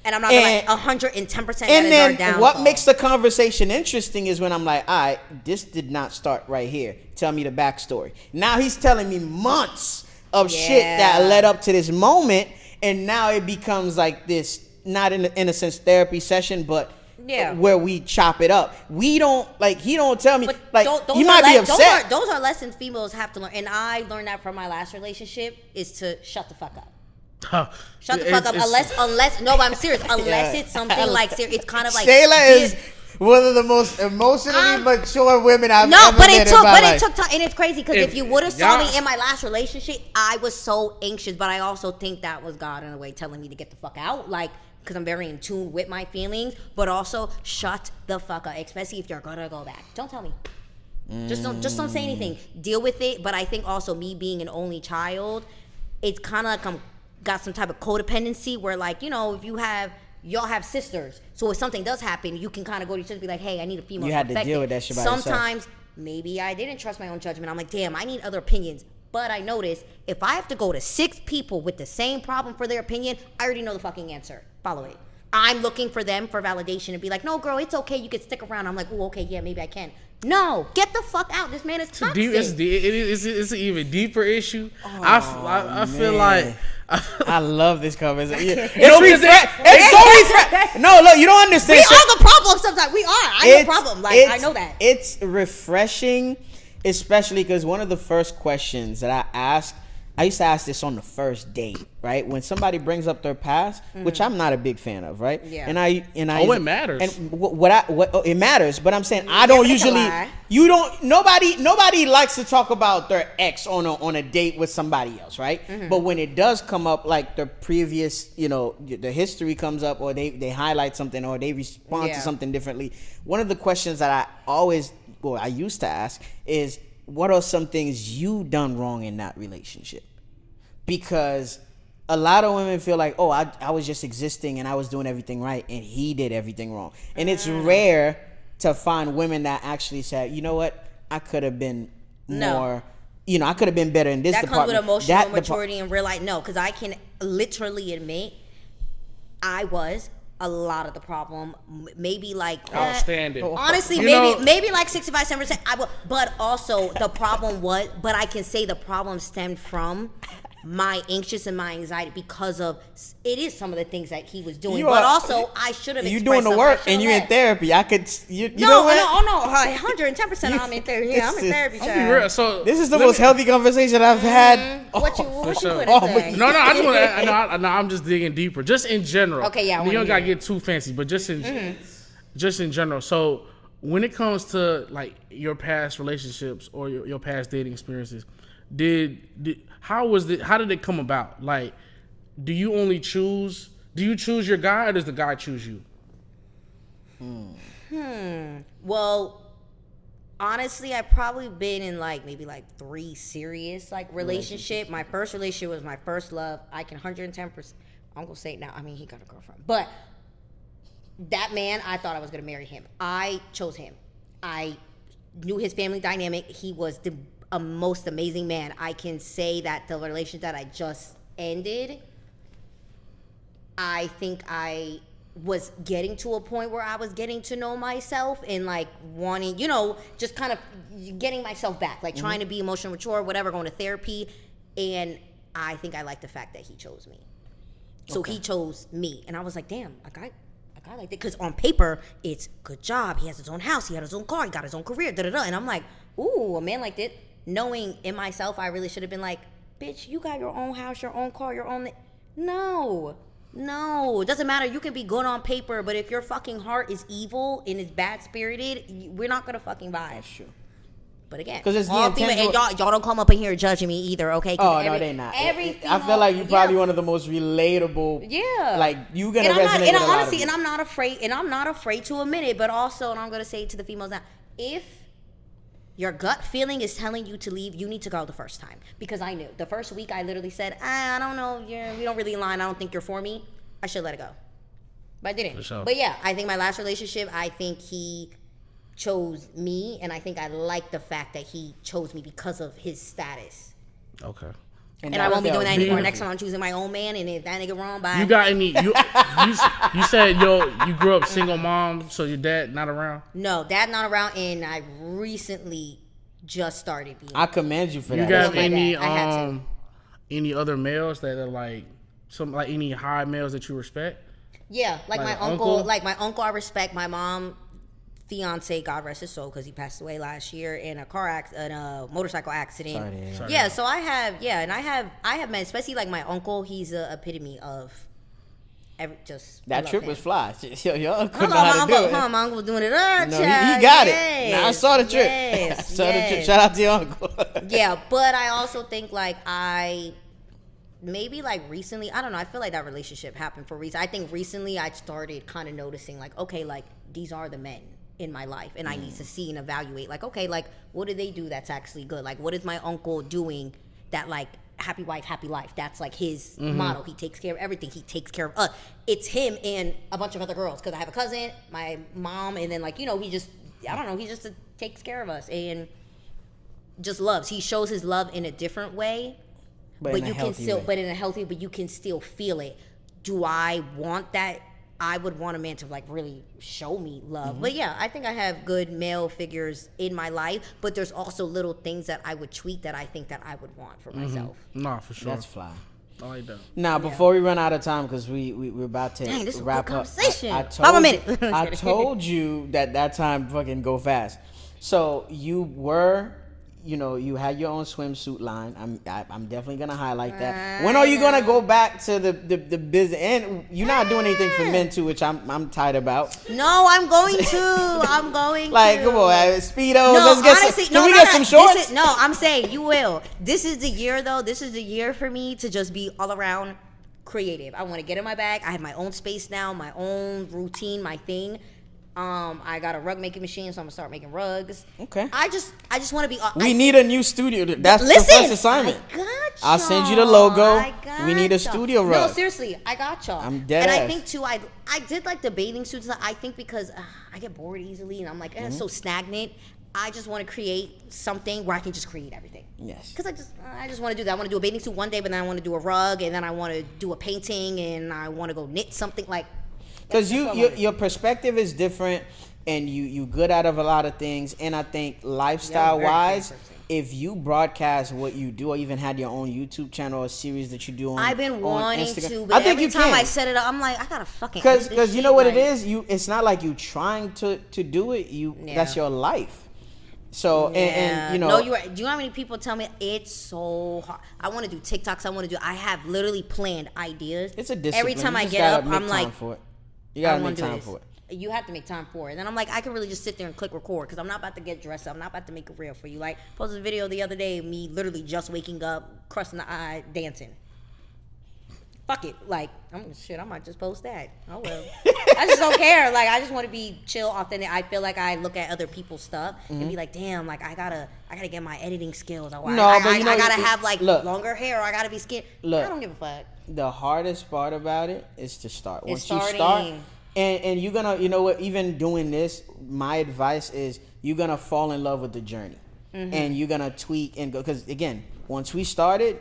And I'm not gonna 110%. And then what makes the conversation interesting is when I'm like, all right, this did not start right here. Tell me the backstory. Now he's telling me months of shit that led up to this moment, and now it becomes like this, not in a sense therapy session, but where we chop it up. We don't, like, he don't tell me, like, he might be upset. Those are lessons females have to learn, and I learned that from my last relationship, is to shut the fuck up. Shut the fuck up. Unless no, but I'm serious. Unless it's something like serious. It's kind of like Shayla is one of the most emotionally mature women I've ever met in my life. It took time, and it's crazy because if you would have saw me in my last relationship, I was so anxious. But I also think that was God in a way telling me to get the fuck out, like, because I'm very in tune with my feelings. But also shut the fuck up, especially if you're gonna go back. Don't tell me. Just don't say anything. Deal with it. But I think also me being an only child, it's kind of like got some type of codependency where, like, you know, if y'all have sisters, so if something does happen, you can kind of go to your sister and be like, hey, I need a female. You had to deal with that shit by yourself. Sometimes maybe I didn't trust my own judgment. I'm like, damn, I need other opinions. But I noticed if I have to go to 6 people with the same problem for their opinion, I already know the fucking answer. Follow it. I'm looking for them for validation and be like, no, girl, it's okay. You can stick around. I'm like, oh, okay, yeah, maybe I can. No, get the fuck out. This man is toxic. It's an even deeper issue. I feel like I love this conversation. It's so refreshing. No, look, you don't understand. We are the problem sometimes. We are. I'm the problem. Like, I know that. It's refreshing, especially because one of the first questions that I used to ask this on the first date, right? When somebody brings up their past, which I'm not a big fan of, right? Yeah. And I it matters. And it matters, but I'm saying I don't usually. You don't. Nobody likes to talk about their ex on a date with somebody else, right? Mm-hmm. But when it does come up, like the previous, you know, the history comes up, or they highlight something, or they respond to something differently. One of the questions that I used to ask is, what are some things you done wrong in that relationship? Because a lot of women feel like, oh, I was just existing and I was doing everything right and he did everything wrong. And it's rare to find women that actually say, you know what, I could have been more, you know, I could have been better in this department. That comes with emotional maturity and real life. No, because I can literally admit I was a lot of the problem. Maybe like outstanding. Honestly, maybe like 65-7%. But also the problem was, but I can say the problem stemmed from my anxious and my anxiety because of it is some of the things that he was doing. But also I should have. You doing the work and you in therapy. I could. No, 110%. I'm in therapy. Yeah, I'm in therapy. Real, so this is the most healthy conversation I've had. What you put in? No, I just want to. I'm just digging deeper, just in general. Okay, yeah. You don't gotta get too fancy, but just in general. So when it comes to like your past relationships or your past dating experiences, how did it come about? Like, do you choose your guy, or does the guy choose you? Well, honestly, I've probably been in maybe 3 serious relationship. My first relationship was my first love. I can 110%. I'm gonna say it now. I mean, he got a girlfriend, but that man, I thought I was gonna marry him. I chose him. I knew his family dynamic. He was a most amazing man. I can say that the relationship that I just ended, I think I was getting to a point where I was getting to know myself and like wanting, you know, just kind of getting myself back, like trying to be emotionally mature, whatever, going to therapy. And I think I like the fact that he chose me. So he chose me. And I was like, damn, a guy like that. Because on paper, it's good job. He has his own house. He had his own car. He got his own career. Da-da-da. And I'm like, ooh, a man like that. Knowing in myself, I really should have been like, bitch, you got your own house, your own car, your own... No, it doesn't matter. You can be good on paper, but if your fucking heart is evil and is bad-spirited, we're not going to fucking vibe. That's true. But again, because it's all female, and y'all don't come up in here judging me either, okay? Oh, no, they not. I feel like you're probably one of the most relatable. Yeah. Like, you going to resonate with a lot of people. And I'm not afraid to admit it, but also, and I'm going to say to the females now, if your gut feeling is telling you to leave, you need to go the first time. Because I knew. The first week, I literally said, I don't know, we don't really align. I don't think you're for me. I should let it go. But I didn't. For sure. But yeah, I think my last relationship, I think he chose me. And I think I like the fact that he chose me because of his status. Okay. And I won't be doing that anymore. Next time I'm choosing my own man, and if that nigga wrong, bye. You got any? You said you grew up single mom, so your dad not around? No, dad not around, and I recently just started being. I commend you for that. You got any other males that are like any high males that you respect? Yeah, like my uncle. Like my uncle, I respect. My mom. Fiance, God rest his soul, because he passed away last year in a motorcycle accident. Sorry. Yeah, so I have men, especially like my uncle. He's the epitome of that trip was fly. Your uncle know how to do it. My uncle was doing it. He got it. Now I saw the trip. The trip. Shout out to your uncle. Yeah, but I also think like maybe like recently, I don't know. I feel like that relationship happened for a reason. I think recently I started kind of noticing like, okay, like these are the men in my life, and I need to see and evaluate like, okay, like what do they do that's actually good? Like what is my uncle doing that like happy wife, happy life? That's like his motto. He takes care of everything. He takes care of us. It's him and a bunch of other girls, because I have a cousin, my mom, and then like, you know, he just takes care of us and just loves. He shows his love in a different way, but you can still, but in a healthy, but you can still feel it. Do I want that? I would want a man to like really show me love. But yeah, I think I have good male figures in my life, but there's also little things that I would tweak that I think that I would want for myself. Nah, for sure. That's fly. I like that. Now, before we run out of time, because we're about to wrap up. I told you that time fucking go fast. So you were... You know, you had your own swimsuit line. I'm definitely gonna highlight that. When are you gonna go back to the business? And you're not doing anything for men too, which I'm tight about. No, I'm going to. I'm going like, to. Come on, Speedos. No, let's get honestly, some. Can we get some shorts? I'm saying you will. This is the year, though. This is the year for me to just be all around creative. I want to get in my bag. I have my own space now, my own routine, my thing. I got a rug making machine, so I'm gonna start making rugs. Okay. I just want to be. We need a new studio. That's the first assignment. I'll send you the logo. We need a studio rug. No, seriously, I got y'all. I'm dead. And I think too, I did like the bathing suits. I think because I get bored easily, and I'm like, it's so stagnant. I just want to create something where I can just create everything. Yes. Because I just want to do that. I want to do a bathing suit one day, but then I want to do a rug, and then I want to do a painting, and I want to go knit something like. Because your perspective is different, and you good out of a lot of things. And I think lifestyle wise, if you broadcast what you do, or even had your own YouTube channel or series that you do on, I've been wanting Instagram, to, but every time I set it up, I'm like, I gotta fucking. Because you know what it is, it's not like you trying to do it. That's your life. So and you know, do you know how many people tell me it's so hard? I want to do TikToks. I have literally planned ideas. It's a discipline. Every time I get up, I'm like. You gotta make time for it. You have to make time for it. And then I'm like, I can really just sit there and click record, because I'm not about to get dressed up. I'm not about to make it real for you. Like, posted a video the other day of me literally just waking up, crossing the eye, dancing. Fuck it. Like, I might just post that. Oh, well. I just don't care. Like, I just want to be chill, authentic. I feel like I look at other people's stuff and be like, damn, like, I gotta get my editing skills. I gotta have, like, longer hair. Or I gotta be skin. I don't give a fuck. The hardest part about it is to start. Once you start, and you're gonna, you know what, even doing this, my advice is you're gonna fall in love with the journey. and you're gonna tweak and go. Because again, once we started,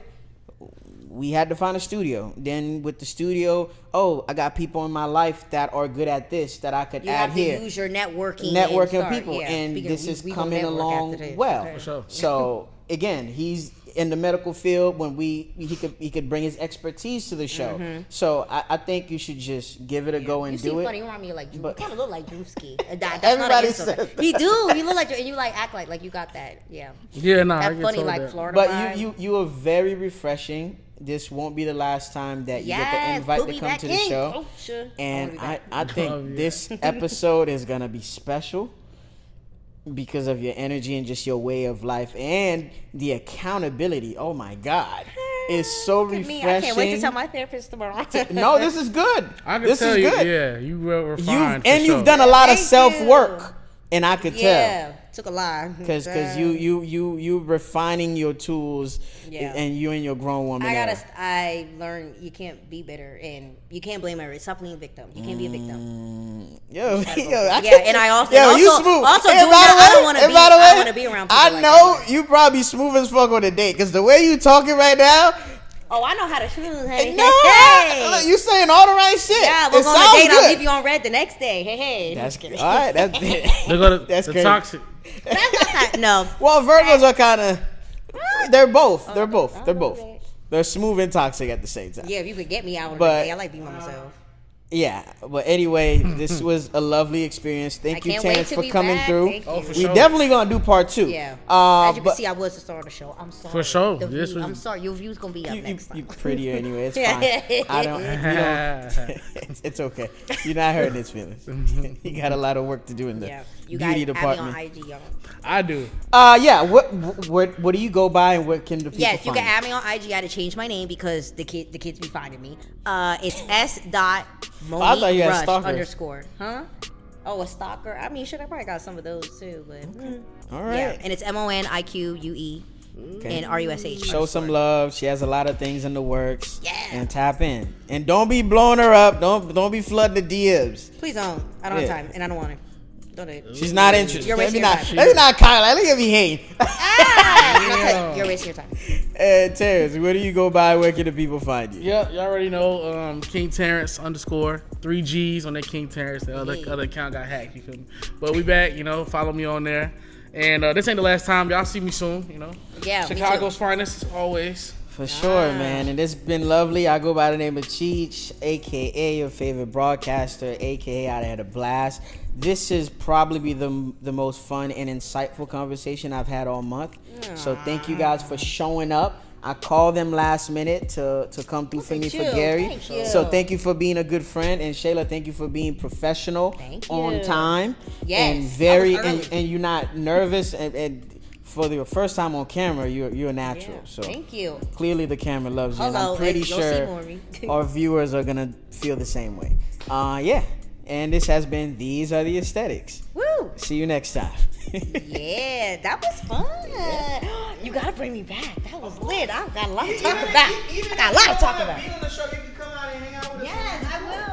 we had to find a studio. Then with the studio, I got people in my life that are good at this that I could add here. You have to use your networking people, and this is coming along well. For sure. So again, he's in the medical field. When he could bring his expertise to the show. So I think you should just give it a go and do it. Funny, you remind me of like you kind of look like Drewski. Everybody says he do. You look like and you like act like you got that. Yeah. Yeah, nah. That funny like Florida. But vibe. you are very refreshing. This won't be the last time that you get the invite to come to the show. Oh, sure. And I think this episode is gonna be special because of your energy and just your way of life and the accountability. Oh my God, it's so refreshing. I can't wait to tell my therapist tomorrow. No, this is good. I can this tell is you, good. yeah, you were refined. You've done a lot of self work, and I could tell. Yeah, took a lie. Because you refining your tools, and you and your grown woman. I learned you can't be bitter and you can't blame everyone. Stop playing victim. You can't be a victim. And I also you smooth. Also hey, doing that. I don't want to be around people. I know you probably smooth as fuck on the date because the way you talking right now. Oh, I know how to choose, honey. No, hey. You saying all the right shit. Yeah, we'll go on a date and I'll leave you on red the next day. Hey. That's good. All right, that's that's the toxic. That's not no. Well, Virgos are kind of. They're both. They're both. They're both. They're smooth and toxic at the same time. Yeah, if you could get me out of the day, I like being by myself. Yeah, but anyway, this was a lovely experience. Thank you, Terrence, for coming through. For we definitely gonna do part 2. Yeah. As you can see, I was the star of the show. I'm sorry. For sure. I'm sorry. Your view's gonna be up next time. You prettier anyway. It's fine. I don't. It's okay. You're not hurting his feelings. You got a lot of work to do in the beauty department. Add me on IG, y'all. I do. Yeah. What do you go by, and what can the people Yes, find? you can add me on IG. I had to change my name because the kids be finding me. It's s.Monique Rush _. Huh? Oh, a stalker. I mean, shit, I probably got some of those too, but all right. Yeah, and it's MONIQUE and RUSH. Show some love. She has a lot of things in the works. Yeah. And tap in. And don't be blowing her up. Don't be flooding the DMs. Please don't. I don't have time, and I don't want to. Don't do it. She's not interested. You're wasting let your time. Let me not Kyle. Look at me hating. You're wasting your time. Terrence, where do you go by? Where can the people find you? Yeah, y'all already know. King Terrence _ 3 G's on that King Terrence. The other account got hacked. You feel me? But we back. Follow me on there. And this ain't the last time. Y'all see me soon. Yeah. Chicago's finest always. For sure, man. And it's been lovely. I go by the name of Cheech, a.k.a. your favorite broadcaster, a.k.a. I had a blast. This has probably be the most fun and insightful conversation I've had all month. So thank you guys for showing up. I called them last minute to come through for me for Gary. So thank you for being a good friend. And Shayla, thank you for being professional, on time. Yes. And and you're not nervous and for the first time on camera, you're a natural. Yeah, so thank you. Clearly the camera loves you. And I'm pretty sure our viewers are gonna feel the same way. And this has been These Are the Aesthetics. Woo! See you next time. Yeah, that was fun. Yeah. You gotta bring me back. That was lit. I got a lot to talk about. Be on the show. You can come out and hang out with us. Yes, I will.